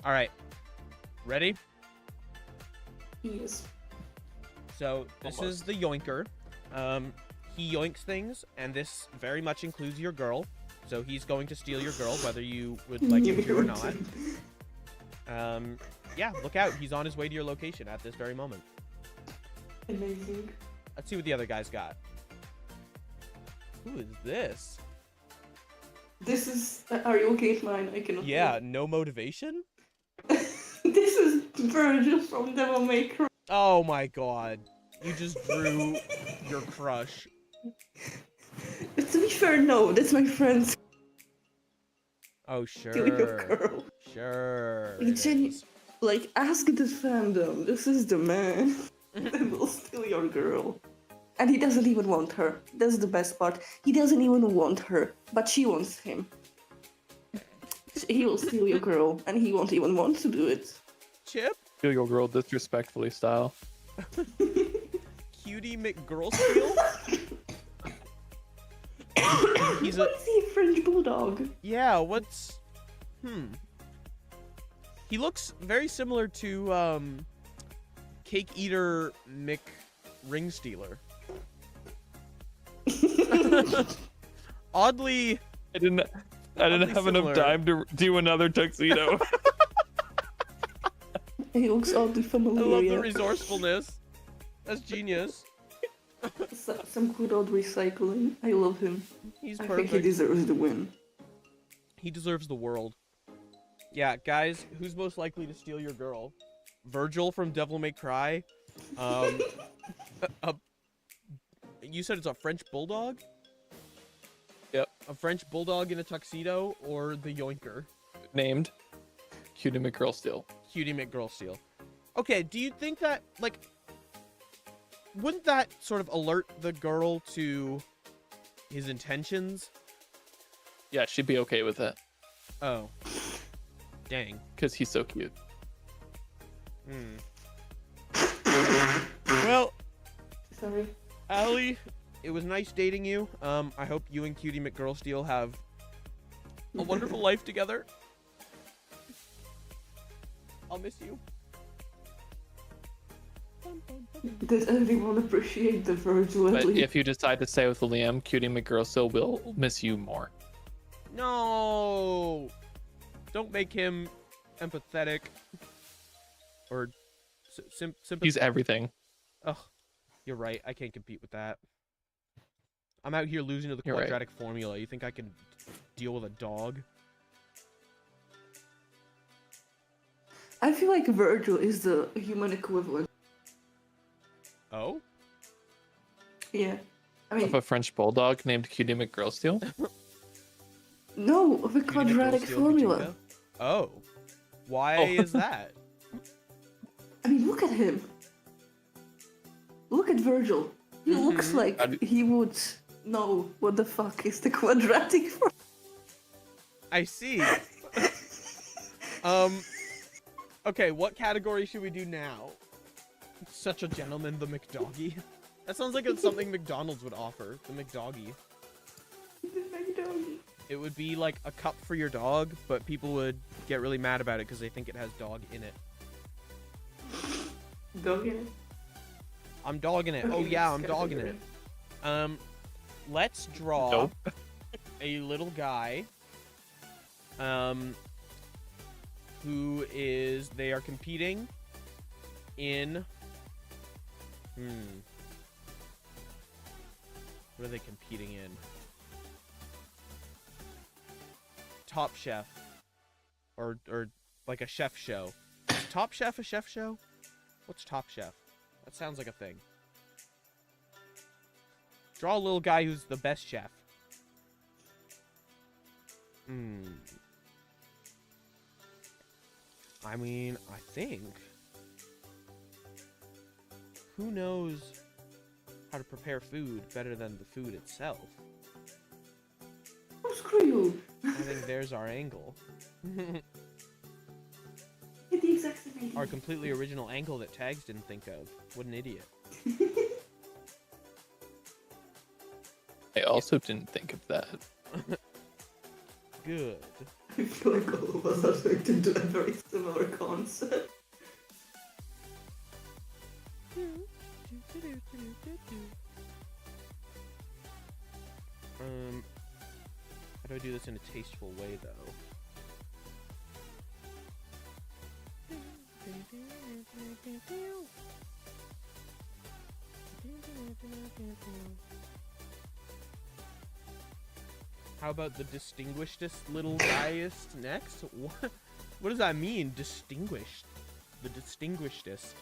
Alright, ready? Yes. So, this is the yoinker. He yoinks things, and this very much includes your girl. So he's going to steal your girl, whether you would like him to or not. Yeah, look out. He's on his way to your location at this very moment. Amazing. Let's see what the other guy's got. Who is this? This is. Are you okay, mine? I cannot. Yeah, no motivation? This is Virgil from Devil May Cry. Oh my god. You just drew your crush. To be fair, no, that's my friend. Oh, Stealing your sure. girl. Sure. Like, like, ask the fandom. This is the man that will steal your girl. And he doesn't even want her. That's the best part. He doesn't even want her, but she wants him. He will steal your girl, and he won't even want to do it. Chip? Feel your girl disrespectfully style. Cutie McGirl steal? He's a... Why is he a French bulldog? Yeah, what's... He looks very similar to, Cake Eater McRing Stealer. Oddly... I didn't have similar. enough time to do another tuxedo. He looks oddly I familiar. love the yeah. resourcefulness. That's genius. Some good old recycling. I love him. He's I perfect. think he deserves the win. He deserves the world. Yeah, guys, who's most likely to steal your girl? Virgil from Devil May Cry? You said it's a French bulldog? Yep. A French bulldog in a tuxedo, or the yoinker? Named Cutie McGirl Steel. Cutie McGirl steal. Okay, do you think that, like... Wouldn't that sort of alert the girl to his intentions? Yeah, she'd be okay with it. Oh. Dang. Because he's so cute. Well, Sorry. Allie, it was nice dating you. I hope you and Cutie McGirl Steel have a wonderful life together. I'll miss you. Does everyone appreciate the Virgil at But least? if you decide to stay with Liam, Cutie McGirl Steel will miss you more. No! Don't make him empathetic. Or sympathetic. He's everything. Ugh, you're right. I can't compete with that. I'm out here losing to the You're right. quadratic formula. You think I can deal with a dog? I feel like Virgil is the human equivalent. Oh? Yeah. I Of mean, a French bulldog named Cutie McGirl Steel. no, of a Cutie quadratic McGirl Steel formula. Vegeta? Oh. Why Oh. is that? I mean, look at him. Look at Virgil. He looks Mhm. like he would know what the fuck is the quadratic for. I see. Okay, what category should we do now? Such a gentleman, the McDoggy. That sounds like it's something McDonald's would offer, the McDoggy. It would be like a cup for your dog, but people would get really mad about it because they think it has dog in it. Dog in it. I'm dogging it. Oh Okay, yeah, this I'm dogging it. category. Let's draw Nope. a little guy. Who is they are competing in what are they competing in? Top Chef. Or like a chef show. Is Top Chef a chef show? What's Top Chef? That sounds like a thing. Draw a little guy who's the best chef. I mean, I think... Who knows how to prepare food better than the food itself? Oh, screw you. I think there's our angle. Hit the exact same idea. Our completely original angle that Tags didn't think of. What an idiot. I also didn't think of that. Good. I feel like all of us are going to do a very similar concept. How do I do this in a tasteful way, though? How about the distinguishedest little guyest next? What does that mean, distinguished? The distinguishedest?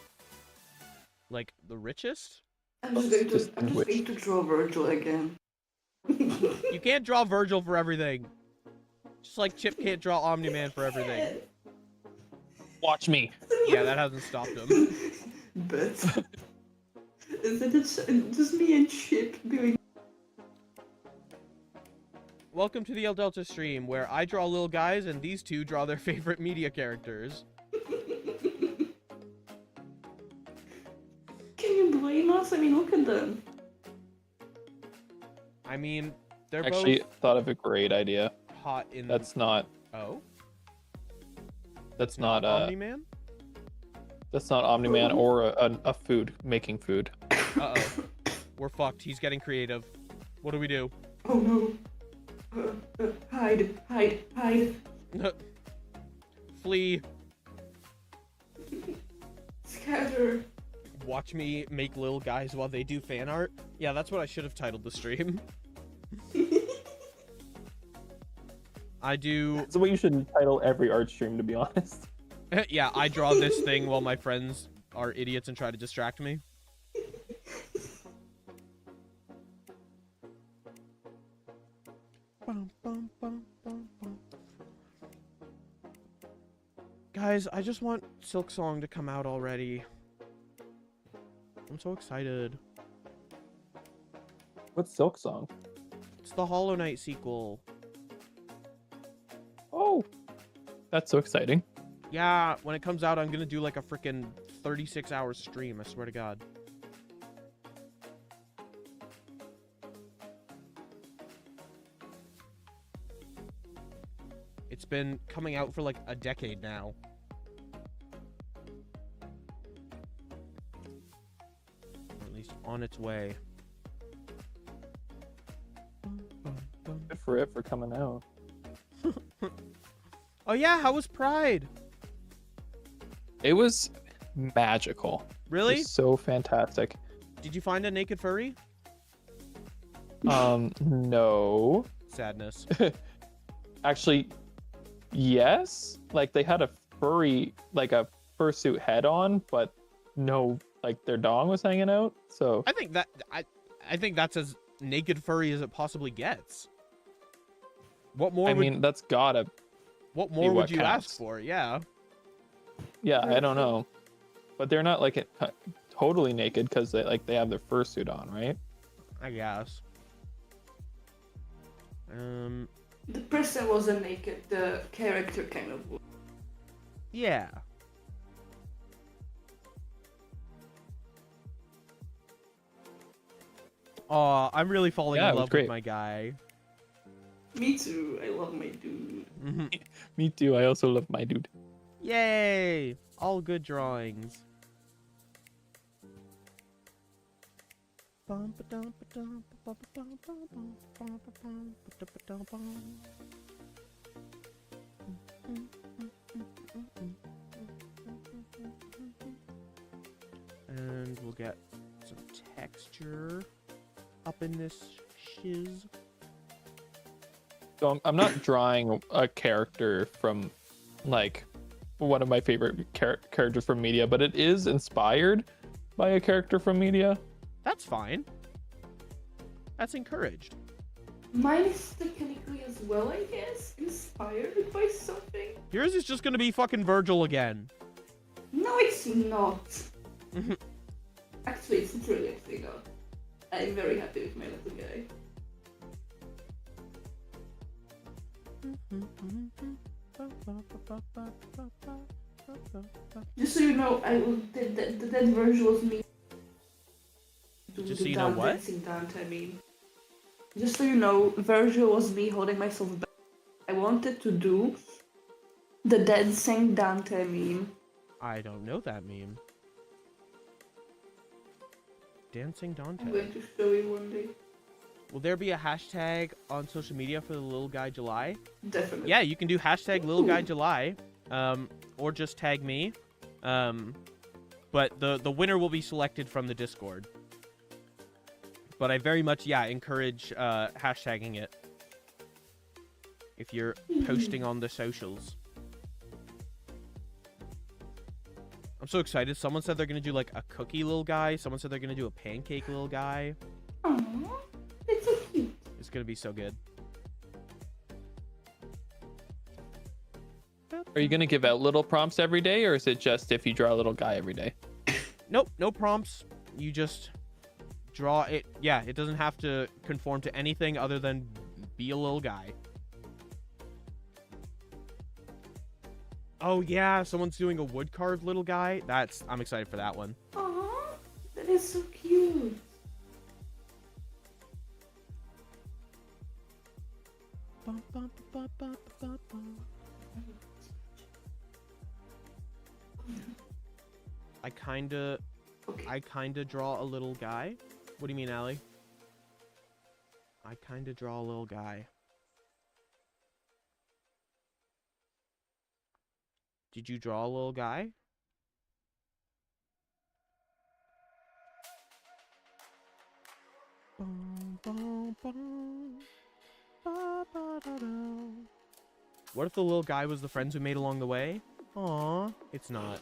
Like, the richest? I'm just going to draw Virgil again. You can't draw Virgil for everything. Just like Chip can't draw Omni-Man for everything. Watch me. Yeah, that hasn't stopped him. But is it just me and Chip doing? Welcome to the El Delta stream, where I draw little guys and these two draw their favorite media characters. Can you blame us? I mean, look at them. I mean, they're Actually, both thought of a great idea. hot in... That's not. Oh? That's not. Omni-Man? That's not Omni-Man or a food making food. Uh-oh. We're fucked. He's getting creative. What do we do? Oh no. Hide. Flee. Scatter. Watch me make little guys while they do fan art. Yeah, that's what I should have titled the stream. I do... That's the way you should title every art stream, to be honest. Yeah, I draw this thing while my friends are idiots and try to distract me. Guys, I just want Silk Song to come out already. I'm so excited. What's Silk Song? It's the Hollow Knight sequel. Oh, that's so exciting. Yeah, when it comes out, I'm gonna do like a freaking 36-hour stream, I swear to God. It's been coming out for like a decade now. Or at least on its way. Good for it for coming out. Oh yeah, how was Pride? It was magical. It Really? was so fantastic. Did you find a naked furry? No. Sadness. Actually, yes. Like they had a furry, like a fursuit head on, but no, like their dong was hanging out. So I think that's as naked furry as it possibly gets. What more? I mean, that's gotta. What more would what you ask counts. for? Yeah. Yeah, I don't know, but they're not like totally naked because they have their fursuit on, right? I guess. The person wasn't naked. The character kind of was. Yeah. Oh, I'm really falling Yeah, in it was love with great. my guy. Me too. I love my dude. Me too. I also love my dude. Yay! All good drawings. And we'll get some texture up in this shiz. So I'm not drawing a character from like one of my favorite characters from media, but it is inspired by a character from media. That's fine. That's encouraged. Mine is technically as well, I guess, inspired by something. Yours is just gonna be fucking Virgil again. No, it's not. Actually, it's really actually not. I'm very happy with my little guy. Just so you know, that version was me. Just so you know what? Dancing Dante, I mean. Just so you know, Virgil was me holding myself back. I wanted to do the dancing Dante meme. I don't know that meme. Dancing I'm Dante. going to show you one day. Will there be a hashtag on social media for the Little Guy July? Definitely. Yeah, you can do hashtag Little Guy July, or just tag me. But the winner will be selected from the Discord. But I very much, encourage hashtagging it if you're posting on the socials. I'm so excited. Someone said they're gonna do like a cookie little guy. Someone said they're gonna do a pancake little guy. Aww, it's so cute. It's gonna be so good. Are you gonna give out little prompts every day, or is it just if you draw a little guy every day? Nope, no prompts. You just draw it. Yeah, it doesn't have to conform to anything other than be a little guy. Oh yeah, someone's doing a wood carved little guy. I'm excited for that one. Aww, that is so cute. I kinda draw a little guy. What do you mean, Allie? I kinda draw a little guy. Did you draw a little guy? What if the little guy was the friends we made along the way? Aw, it's not.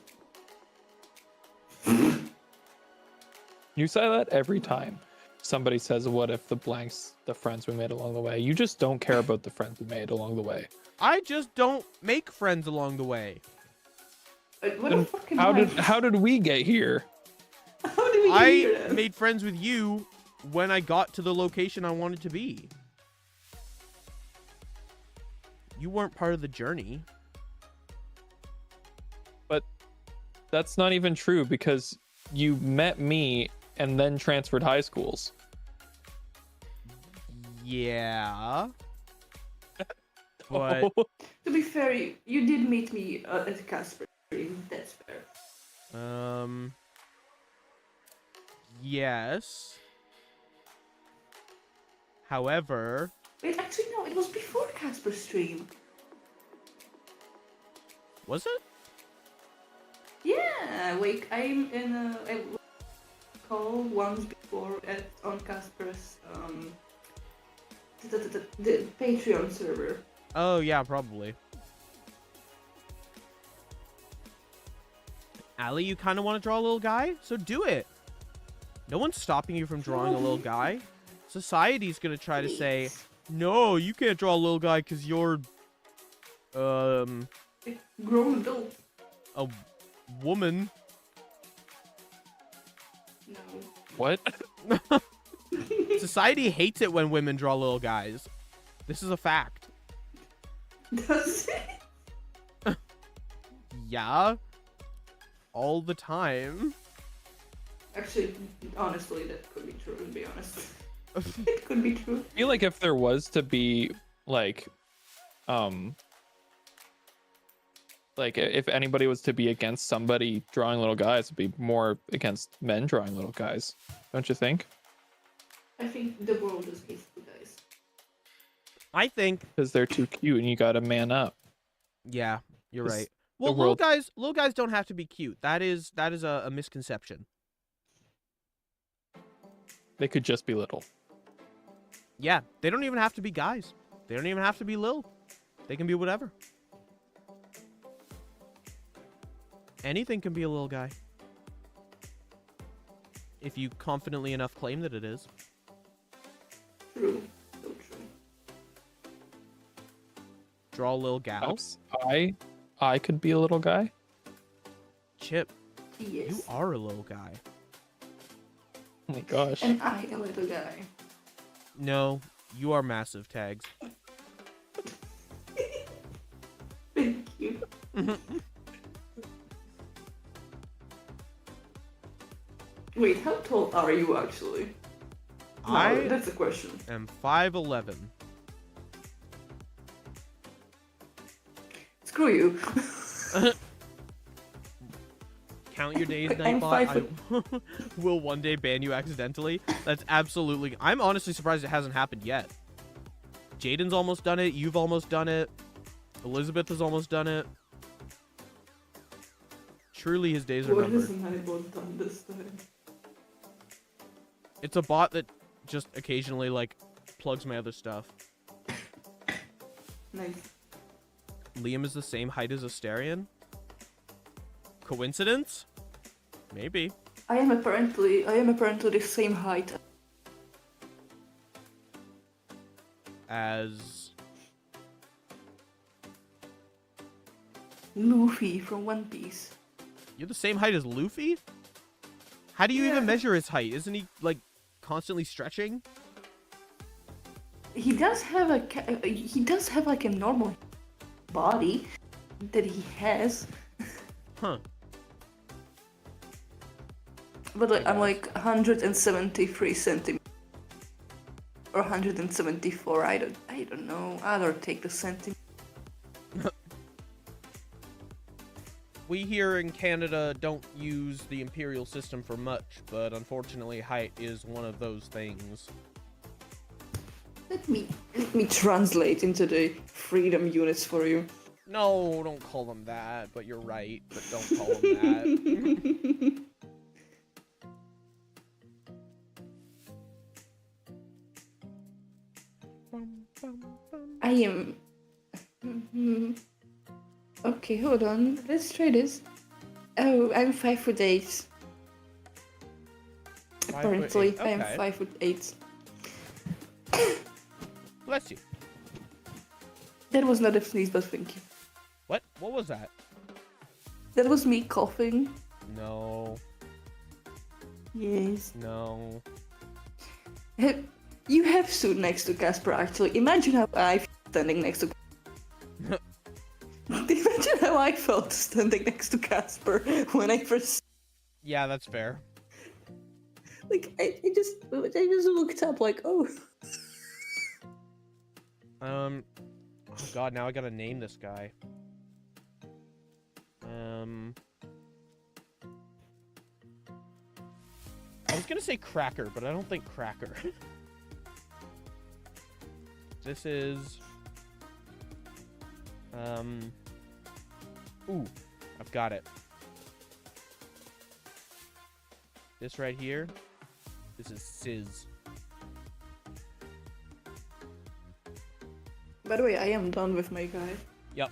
You say that every time somebody says, "What if the blanks the friends we made along the way?" You just don't care about the friends we made along the way. I just don't make friends along the way. What a fucking How did we get here? How did we get here? I made friends with you when I got to the location I wanted to be. You weren't part of the journey. But that's not even true because you met me and then transferred high schools. Yeah. But To be fair, you did meet me at Casper stream. That's fair. Yes. However, Wait, actually no, it was before Casper stream. was it? Yeah, like I'm in a call once before on Casper's the Patreon server. Oh yeah, probably. Allie, you kind of want to draw a little guy? So do it. No one's stopping you from drawing a little guy. Society's gonna try to say, no, you can't draw a little guy because you're, Grown adult. woman. No. What? Society hates it when women draw little guys. This is a fact. Does it? Yeah. All the time. Actually, honestly, that could be true, to be honest. It could be true. I feel like if there was to be like if anybody was to be against somebody drawing little guys, it'd be more against men drawing little guys, don't you think? I think the world is peaceful, guys. I think. Because they're too cute and you gotta man up. Yeah, you're 'Cause right. Well, the world- little guys don't have to be cute. That is a misconception. They could just be little. Yeah, they don't even have to be guys. They don't even have to be lil. They can be whatever. Anything can be a little guy. If you confidently enough claim that it is. True. So true. Draw little gals. I could be a little guy. Chip, Yes. you are a little guy. Oh my gosh. And I, a little guy. No, you are massive, Tags. Thank you. Wait, how tall are you actually? No, I that's a question. am 5'11". Screw you. Count your days, I'm Nightbot. I will one day ban you accidentally. That's absolutely... I'm honestly surprised it hasn't happened yet. Jaden's almost done it. You've almost done it. Elizabeth has almost done it. Truly, his days are What numbered. has Nightbot done this time? It's a bot that just occasionally, like, plugs my other stuff. Nice. Liam is the same height as Asterion? Coincidence? Maybe. I am apparently the same height. As... Luffy from One Piece. You're the same height as Luffy? How do you Yeah. even measure his height? Isn't he, like, constantly stretching? He does have like a normal body that he has, Huh. but like, I I'm guess. like 173 centimeters or 174. I don't know. I'll take the centimeter. We here in Canada don't use the imperial system for much, but unfortunately height is one of those things. Let me translate into the freedom units for you. No, don't call them that, but you're right, but don't call them that. I am. Okay, hold on. Let's try this. Oh, I'm 5'8". Apparently, 5'8", I am okay. 5'8". Bless you. That was not a sneeze, but thank you. What? What was that? That was me coughing. No. Yes. No. You have stood next to Casper, actually. Imagine how I feel standing next to. Imagine how I felt standing next to Casper when I first. Yeah, that's fair. Like I just looked up like, oh. Oh god, now I gotta name this guy. I was gonna say Cracker, but I don't think Cracker. This is... Ooh, I've got it. This right here, this is Sizz. By the way, I am done with my guy. Yep,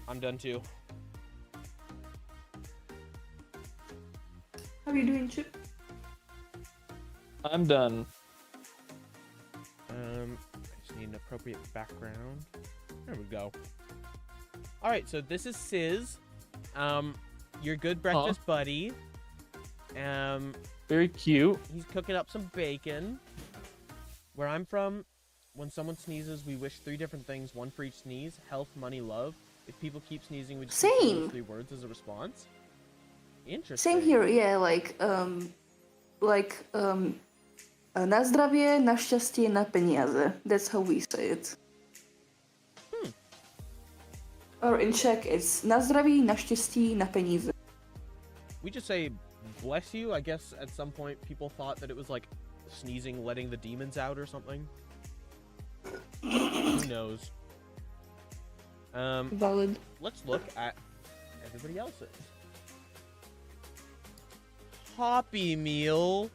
I'm done too. How are you doing, Chip? I'm done. I just need an appropriate background. There we go. Alright, so this is Sizz. your good breakfast buddy. Very cute. He's cooking up some bacon. Where I'm from, when someone sneezes, we wish 3 different things, one for each sneeze: health, money, love. If people keep sneezing, we just keep saying those 3 words as a response. Interesting. Same here, yeah, na zdravie, na šťastie, na peniaze. That's how we say it. Or in Czech, it's na zdraví, na štěstí, na peníze. We just say bless you. I guess at some point people thought that it was like sneezing, letting the demons out or something. Who knows? Valid. Let's look at everybody else's. Hoppy Meal.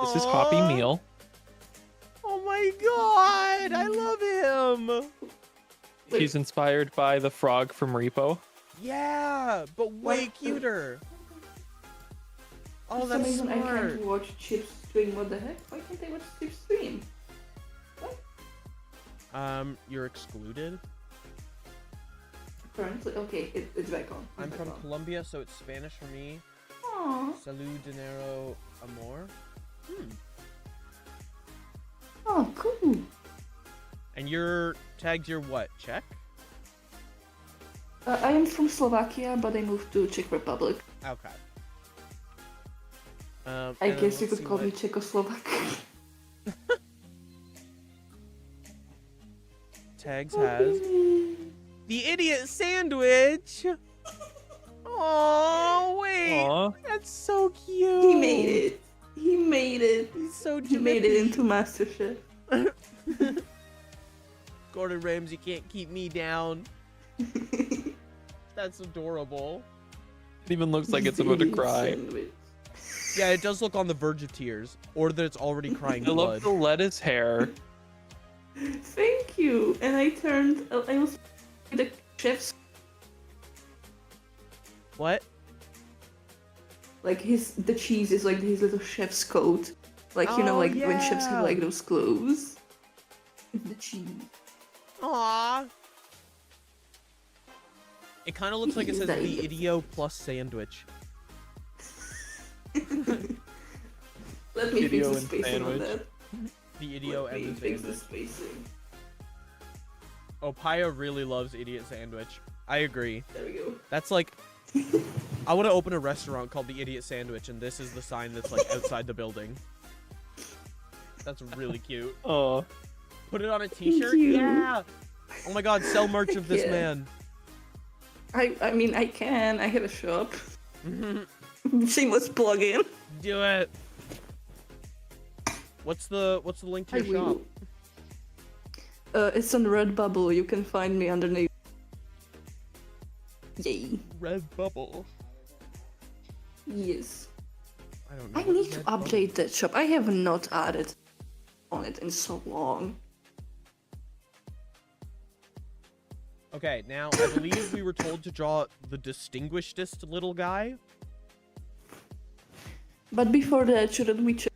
This is Hoppy Aw. Meal. Oh my god, I love him. Wait. He's inspired by the frog from Repo. Yeah, but way What? cuter. Oh, For some that's reason I smart. can't watch Chip's stream. What the heck? Why can't I watch Chip's stream? You're excluded. Apparently, okay, it's back on. I'm It's from back on. Colombia, so it's Spanish for me. Aw. Salud, dinero, amor. Oh, cool. And your tags, your what? Czech? I am from Slovakia, but I moved to Czech Republic. Okay. I guess you could call me Czechoslovak. Tags has the idiot sandwich. Oh wait, Aw. that's so cute. He made it. He made it. He's so He made it drippy. into MasterChef. Gordon Ramsay can't keep me down. That's adorable. It even looks like it's about to cry. Sandwich. Yeah, it does look on the verge of tears, or that it's already crying I love blood. the lettuce hair. Thank you. And I was the chef's, What? like the cheese is like his little chef's coat. Like, you know, Oh, like when chefs yeah. have like those clothes. It's the cheese. Aww. It kind of looks like it He's says the the idiot. Idio plus sandwich. Let me fix Video the and spacing on sandwich. that. The Idio Let me and the fix the sandwich. spacing. Oh, Paya really loves Idiot Sandwich. I agree. There we go. That's like, I want to open a restaurant called the Idiot Sandwich, and this is the sign that's like outside the building. That's really cute. Oh, Put it on a t-shirt? you. Yeah! Oh my god, sell merch of this Yeah. man. I mean, I can. I have a shop. Shameless plug-in. Do it. What's the link to I your shop? will. It's on Redbubble. You can find me underneath. Yay. Redbubble. Yes. I don't know. I what need to Redbubble- update that shop. I have not added on it in so long. Okay, now I believe we were told to draw the distinguishedest little guy. But before that, shouldn't we check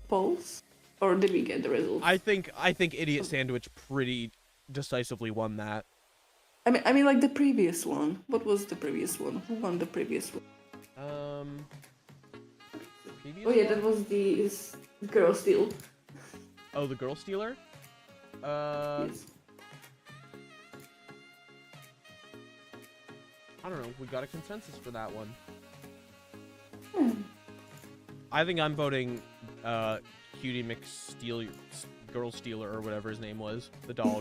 polls? Or did we get the results? I think Idiot Sandwich pretty decisively won that. I mean, like the previous one. What was the previous one? Who won the previous one? The previous Oh yeah, one? that was the girl steal. Oh, the Girl Stealer? Yes. I don't know. We got a consensus for that one. Hmm. I think I'm voting Cutie McSteal Girl Stealer or whatever his name was. The dog.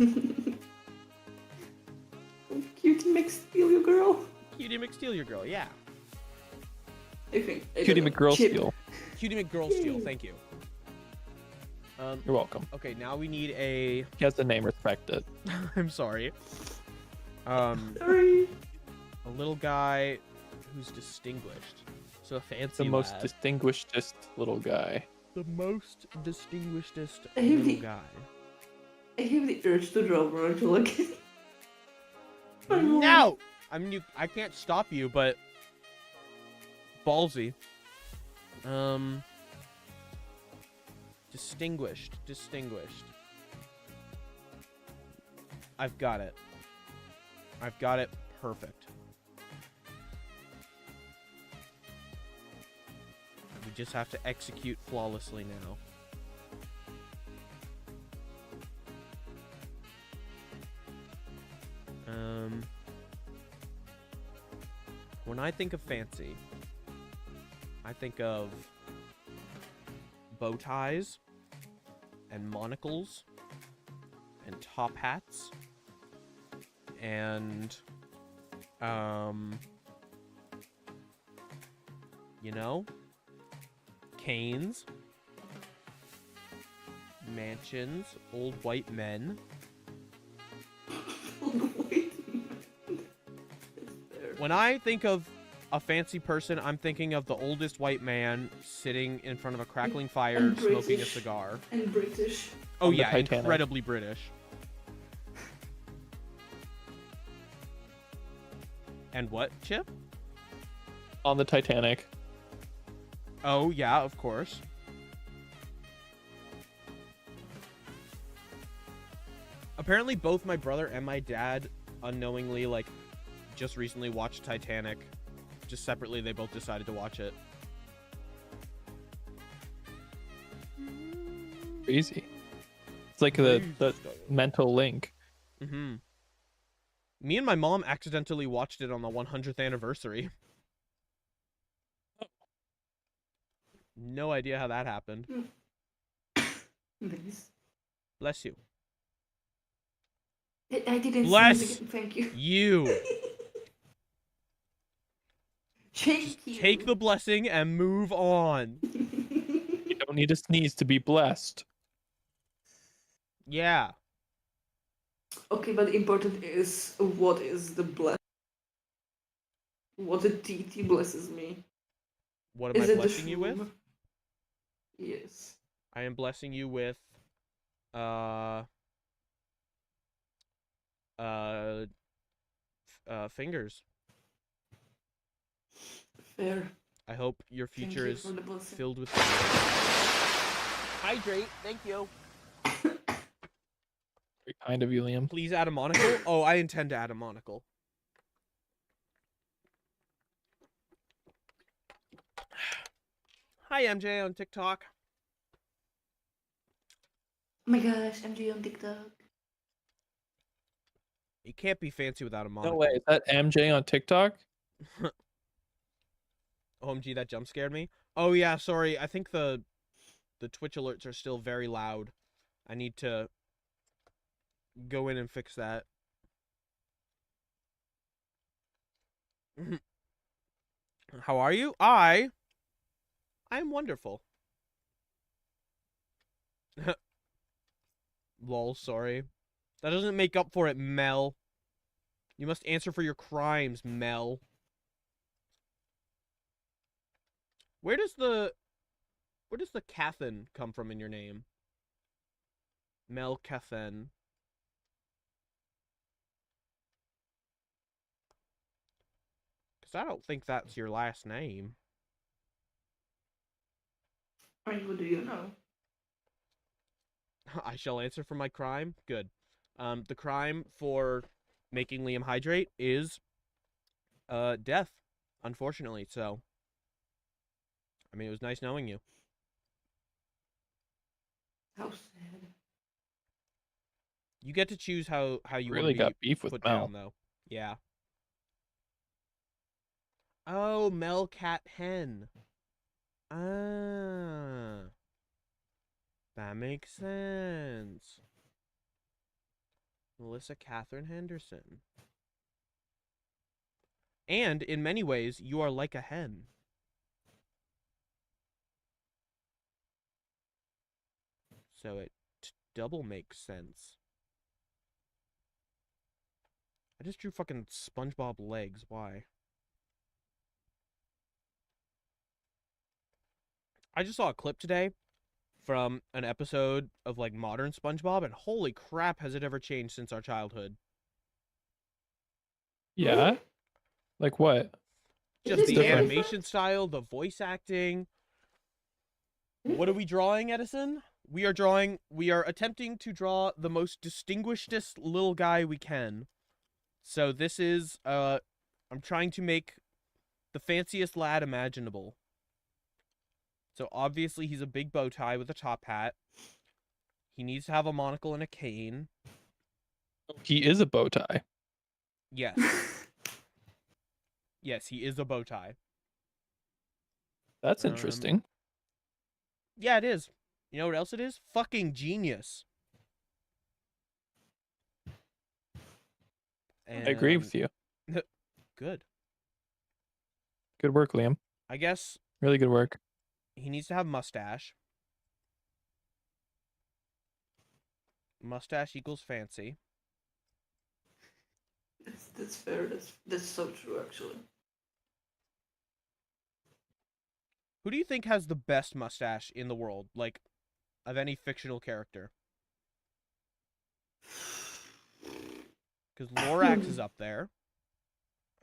Cutie McSteal you girl. Cutie McSteal your girl, yeah. I think. I Cutie don't know. McGirl Chip. Steal. Cutie McGirl Steal, thank you. You're welcome. Okay, now we need a He has the name, respect it. I'm sorry. Sorry. A little guy who's distinguished. So a fancy The most lad. distinguishedest little guy. The most distinguishedest I have little the- guy. I have the urge to draw Virgil again. No! I mean, I can't stop you, but ballsy. Distinguished. I've got it. Perfect. just have to execute flawlessly now. When I think of fancy, I think of bow ties and monocles and top hats and you know, canes, mansions, old white men. When I think of a fancy person, I'm thinking of the oldest white man sitting in front of a crackling fire, And smoking a British. cigar. And British. Oh On the yeah, Titanic. incredibly British. And what, Chip? On the Titanic. Oh yeah, of course. Apparently both my brother and my dad unknowingly, like, just recently watched Titanic. Just separately, they both decided to watch it. Crazy. It's like the mental link. Mm-hmm. Me and my mom accidentally watched it on the 100th anniversary. No idea how that happened. Nice. Bless you. I didn't Bless sneeze again, thank you. You. Thank you. Take the blessing and move on. You don't need to sneeze to be blessed. Yeah. Okay, but important is what is the bless? What the deity blesses me? What am Is I it the blessing you with? shroom? Yes. I am blessing you with fingers. Fair. I hope your Thank future you is for the blessing. filled with fingers. Hydrate, thank you. Very kind of you, Liam. Please add a monocle. Oh, I intend to add a monocle. Hi, MJ on TikTok. Oh my gosh, MG on TikTok. You can't be fancy without a No monocle. way. Is that MJ on TikTok? OMG, that jump scared me. Oh yeah, sorry. I think the Twitch alerts are still very loud. I need to go in and fix that. How are you? I am wonderful. Lol, sorry. That doesn't make up for it, Mel. You must answer for your crimes, Mel. Where does the Cathen come from in your name? Mel Cathen. Because I don't think that's your last name. I mean, what do you know? I shall answer for my crime. Good. The crime for making Liam hydrate is death, unfortunately. So, I mean, it was nice knowing you. How sad. You get to choose how you Really want to got be beef with put Mel. down, though. Yeah. Oh, Mel Cat Hen. Ah. That makes sense. Melissa Catherine Henderson. And in many ways, you are like a hen. So it double makes sense. I just drew fucking SpongeBob legs. Why? I just saw a clip today from an episode of like modern SpongeBob, and holy crap, has it ever changed since our childhood? Yeah? Like what? Just Is the it different? animation style, the voice acting. What are we drawing, Edison? We are attempting to draw the most distinguishedest little guy we can. So this is, I'm trying to make the fanciest lad imaginable. So obviously he's a big bow tie with a top hat. He needs to have a monocle and a cane. He is a bow tie. Yes. Yes, he is a bow tie. That's interesting. Yeah, it is. You know what else it is? Fucking genius. I agree with you. Good. Good work, Liam. I guess Really good work. he needs to have mustache. Mustache equals fancy. That's fair. That's so true, actually. Who do you think has the best mustache in the world? Like, of any fictional character? Because Lorax is up there.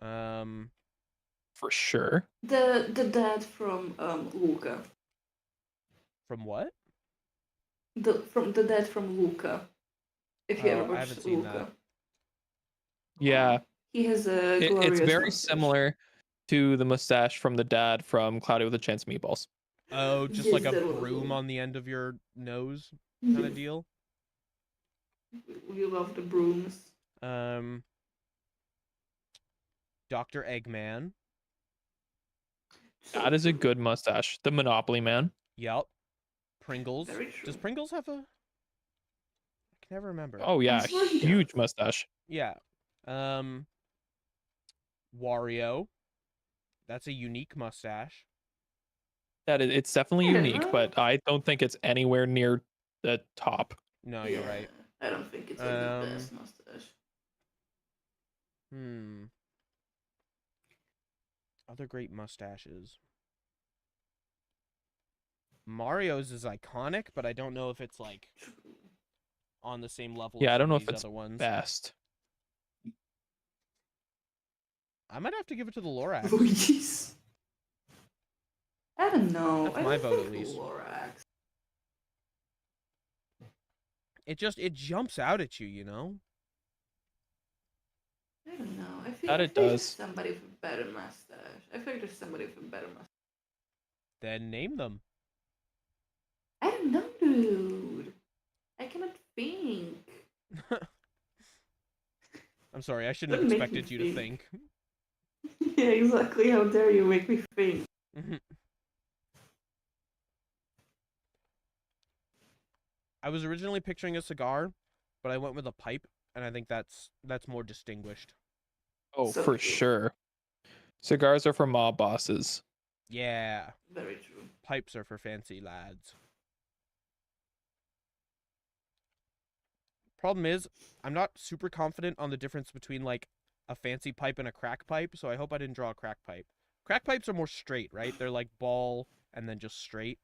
For sure. The dad from Luca. From what? The dad from Luca. If you Oh, ever I haven't watched seen Luca. that. Yeah. He has a It's glorious very mustache. similar to the mustache from the dad from Cloudy with a Chance of Meatballs. Oh, just Yes, like a that was broom cool. on the end of your nose kind of deal. We love the brooms. Dr. Eggman. So That is a true. good mustache. The Monopoly Man. Yep. Pringles. Very true. Does Pringles have a... I can never remember. Oh yeah, swear he huge does. mustache. Yeah. Wario. That's a unique mustache. It's definitely I don't unique, know. but I don't think it's anywhere near the top. No, you're right. I don't think it's like the best mustache. Other great mustaches. Mario's is iconic, but I don't know if it's like on the same level Yeah, as I don't know if these it's other ones. best. I might have to give it to the Lorax. Luigi's. I don't know. That's I my don't vote, think at least. Lorax. It jumps out at you, you know? I don't know. I That think it there's does. somebody with a better mustache. I think there's somebody with a better mustache. Then name them. I don't know, dude. I cannot think. I'm sorry, I shouldn't Don't have make me expected you to think. Yeah, exactly. How dare you make me think? I was originally picturing a cigar, but I went with a pipe, and I think that's more distinguished. Oh, So for true. sure. Cigars are for mob bosses. Yeah. Very true. Pipes are for fancy lads. Problem is, I'm not super confident on the difference between like a fancy pipe and a crack pipe, so I hope I didn't draw a crack pipe. Crack pipes are more straight, right? They're like ball and then just straight.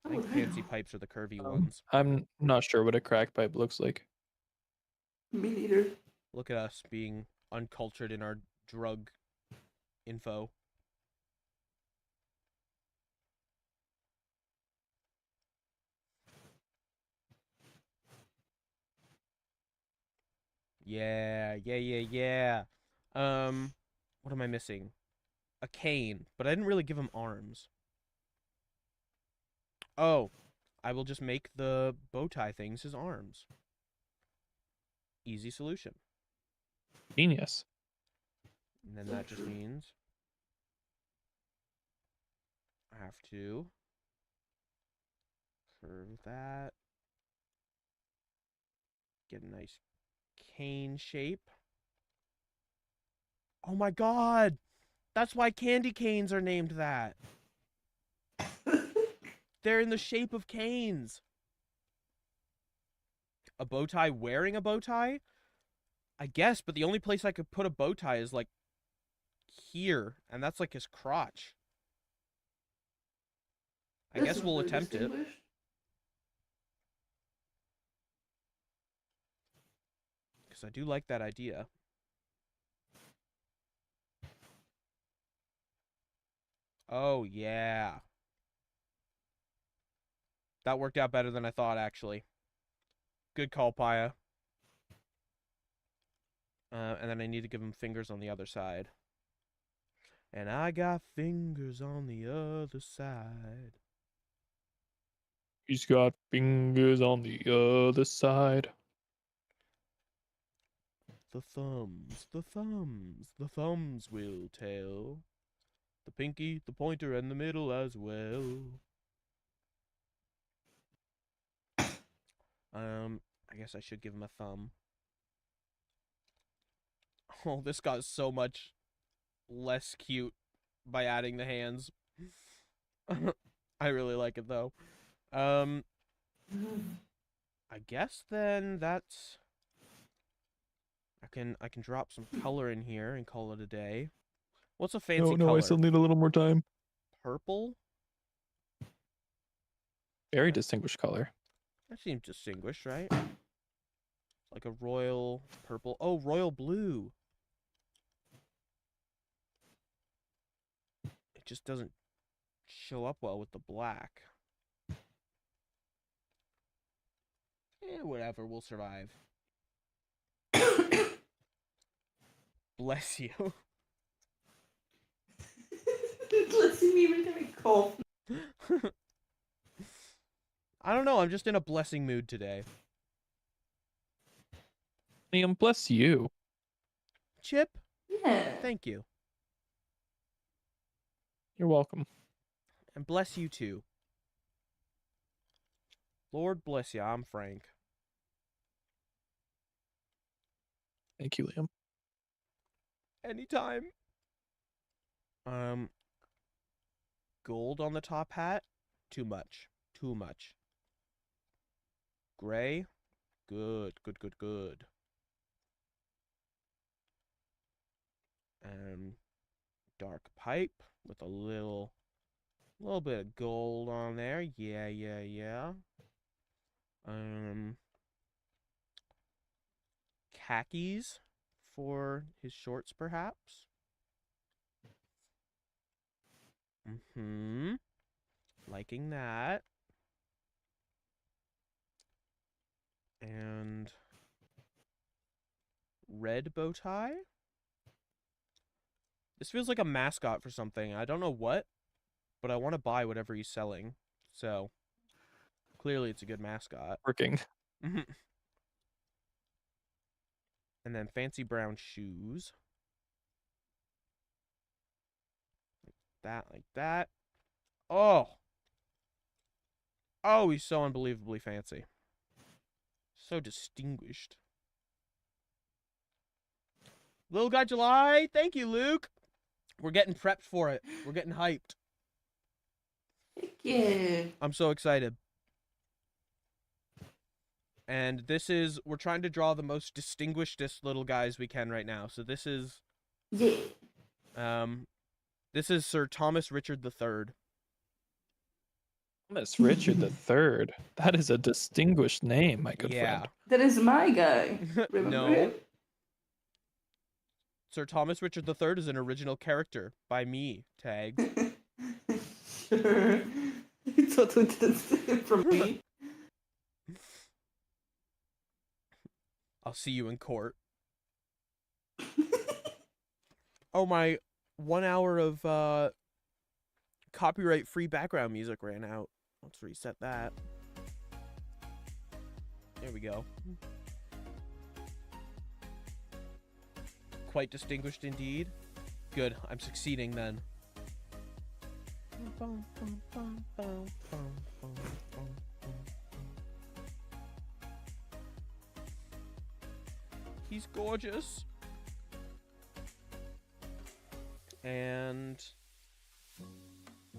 I think fancy pipes are the curvy ones. I'm not sure what a crack pipe looks like. Me neither. Look at us being uncultured in our drug info. Yeah. What am I missing? A cane, but I didn't really give him arms. Oh, I will just make the bow tie things his arms. Easy solution. Genius. And then that just means I have to curve that. Get a nice cane shape. Oh my god! That's why candy canes are named that. They're in the shape of canes. A bow tie wearing a bow tie? I guess, but the only place I could put a bow tie is like here, and that's like his crotch. I That's guess not we'll very attempt it. distinguished. Because I do like that idea. Oh, yeah. That worked out better than I thought, actually. Good call, Paya. And then I need to give him fingers on the other side. And I got fingers on the other side. He's got fingers on the other side. The thumbs, the thumbs, the thumbs will tell. The pinky, the pointer, and the middle as well. I guess I should give him a thumb. Oh, this got so much less cute by adding the hands. I really like it though. I guess then that's I can drop some color in here and call it a day. What's a fancy No, color? I still need a little more time. Purple? Very distinguished color. That seems distinguished, right? Like a royal purple. Oh, royal blue. It just doesn't show up well with the black. Whatever, we'll survive. Bless you. Let's see me even have a cough. I don't know, I'm just in a blessing mood today. Liam, bless you. Chip, Yeah. thank you. You're welcome. And bless you too. Lord bless you, I'm Frank. Thank you, Liam. Anytime. Gold on the top hat? Too much. Too much. Gray? Good, good, good, good. Dark pipe with a little bit of gold on there. Yeah, yeah, yeah. Khakis for his shorts, perhaps. Liking that. And red bow tie. This feels like a mascot for something. I don't know what, but I want to buy whatever he's selling. So, clearly it's a good mascot. Working. And then fancy brown shoes. Like that. Oh! Oh, he's so unbelievably fancy. So distinguished. Little Guy July, thank you, Luke. We're getting prepped for it. We're getting hyped. Heck yeah. I'm so excited. And this is, we're trying to draw the most distinguishedest little guys we can right now. So this is, Yeah. this is Sir Thomas Richard III. Thomas Richard III. That is a distinguished name, my good friend. That is my guy. Remember No. him? Sir Thomas Richard III is an original character by me, Tags. Sure. You totally didn't steal it from me. I'll see you in court. Oh, my 1 hour of copyright-free background music ran out. Let's reset that. There we go. Quite distinguished indeed. Good, I'm succeeding then. He's gorgeous. And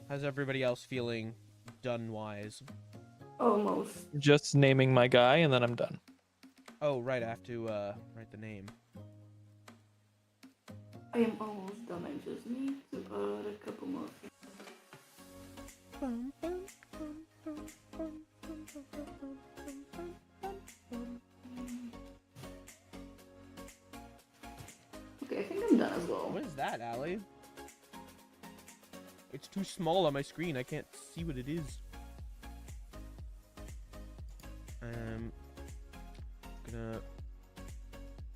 how's everybody else feeling done-wise? Almost. Just naming my guy and then I'm done. Oh, right, I have to write the name. I am almost done. I just need to add a couple more things. Okay, I think I'm done as well. What is that, Allie? It's too small on my screen. I can't see what it is. Gonna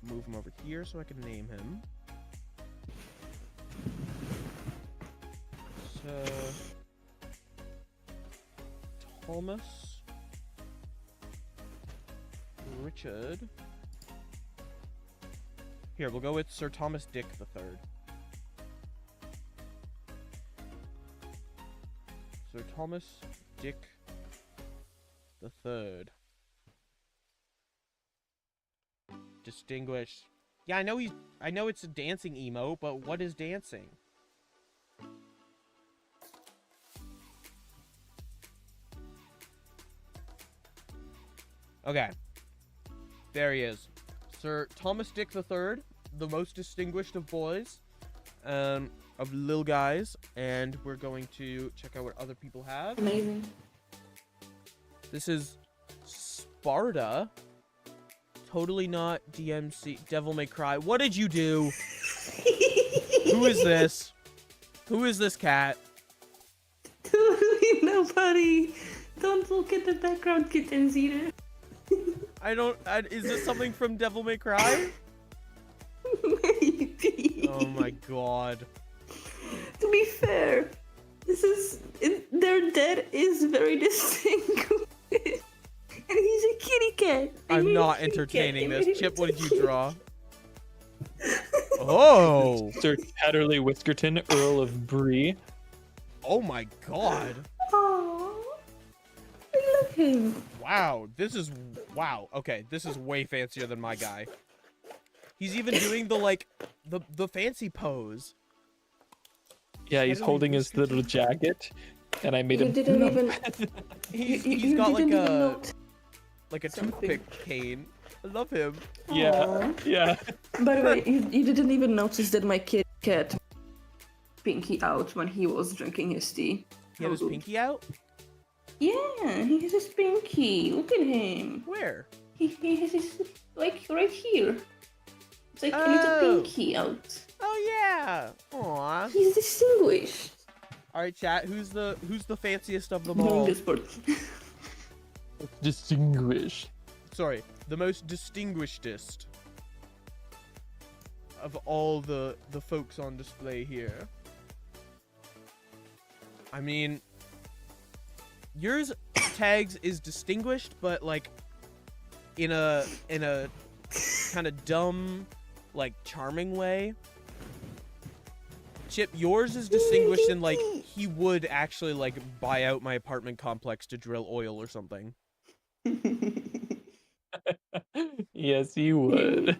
move him over here so I can name him. Thomas Richard. Here, we'll go with Sir Thomas Dick III. Sir Thomas Dick III. Distinguished. Yeah, I know it's a dancing emo, but what is dancing? Okay. There he is. Sir Thomas Dick III, the most distinguished of boys, of little guys, and we're going to check out what other people have. Amazing. This is Sparta. Totally not DMC. Devil May Cry. What did you do? Who is this? Who is this cat? Nobody. Don't look at the background kittens either. Is this something from Devil May Cry? Maybe. Oh my god. To be fair, their dad is very distinct. And he's a kitty cat. I'm not entertaining this. Chip, what did you draw? Oh! Sir Chatterley Whiskerton, Earl of Bree. Oh my god. Aww. I love him. Wow, wow. Okay, this is way fancier than my guy. He's even doing the fancy pose. Yeah, he's holding his little jacket, and I made You him. didn't even. He's got didn't even a note something. toothpick cane. I love him. Yeah, Aw. yeah. By the way, you didn't even notice that my kitty cat pinky out when he was drinking his tea. He had his pinky out? Yeah, he has his pinky. Look at him. Where? He has his, like, right here. It's like a Oh. little pinky out. Oh yeah. Aw. He's distinguished. Alright, chat, who's the fanciest of them Doing all? this part. Distinguished. Sorry, the most distinguishedest of all the folks on display here. I mean, yours tags is distinguished, but like in a kind of dumb, like charming way. Chip, yours is distinguished in like he would actually like buy out my apartment complex to drill oil or something. Yes, you would.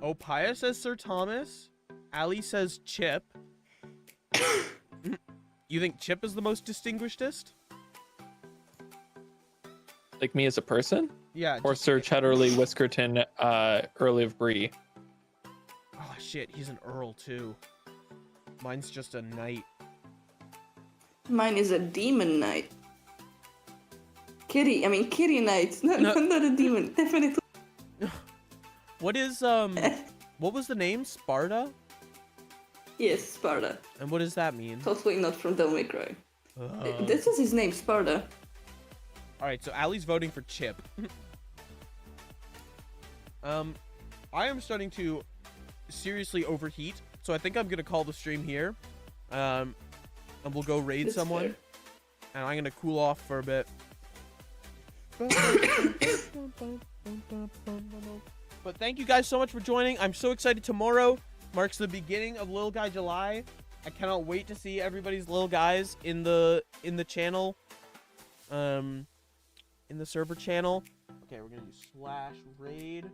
Oh, Paya says Sir Thomas. Ali says Chip. You think Chip is the most distinguishedest? Like me as a person? Yeah. Or Sir Chatterley Whiskerton, Earl of Bree? Oh shit, he's an Earl too. Mine's just a knight. Mine is a demon knight. Kitty knight. No. Not a demon. Definitely. What is what was the name? Sparta? Yes, Sparta. And what does that mean? Totally not from Devil May Cry. Ugh. This is his name, Sparta. Alright, so Ali's voting for Chip. I am starting to seriously overheat, so I think I'm gonna call the stream here. And we'll go raid That's someone. fair. And I'm gonna cool off for a bit. But thank you guys so much for joining. I'm so excited. Tomorrow marks the beginning of Little Guy July. I cannot wait to see everybody's little guys in the channel. In the server channel. Okay, we're gonna do /raid.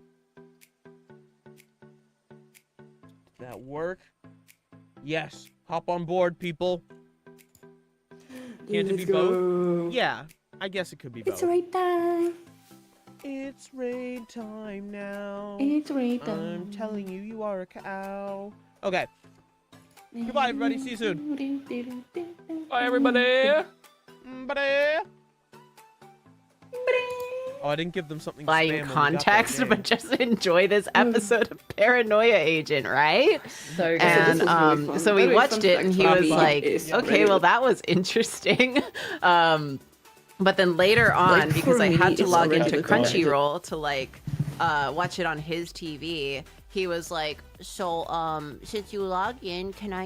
Did that work? Yes. Hop on board, people. Can't it be both? Yeah, I guess it could be both. It's raid time. It's raid time now. It's raid time. I'm telling you, you are a cow. Okay. Goodbye, everybody. See you soon. Bye, everybody. Bye. Oh, I didn't give them something to Applying spam when we got context, their but name. just enjoy this episode of Paranoia Agent, right? So And so we watched it, and he was like, "Okay, well, that was interesting." But then later on, Like, because for I me, had to it's log already into the content. Crunchyroll to like watch it on his TV, he was like, "So, since you log in, can I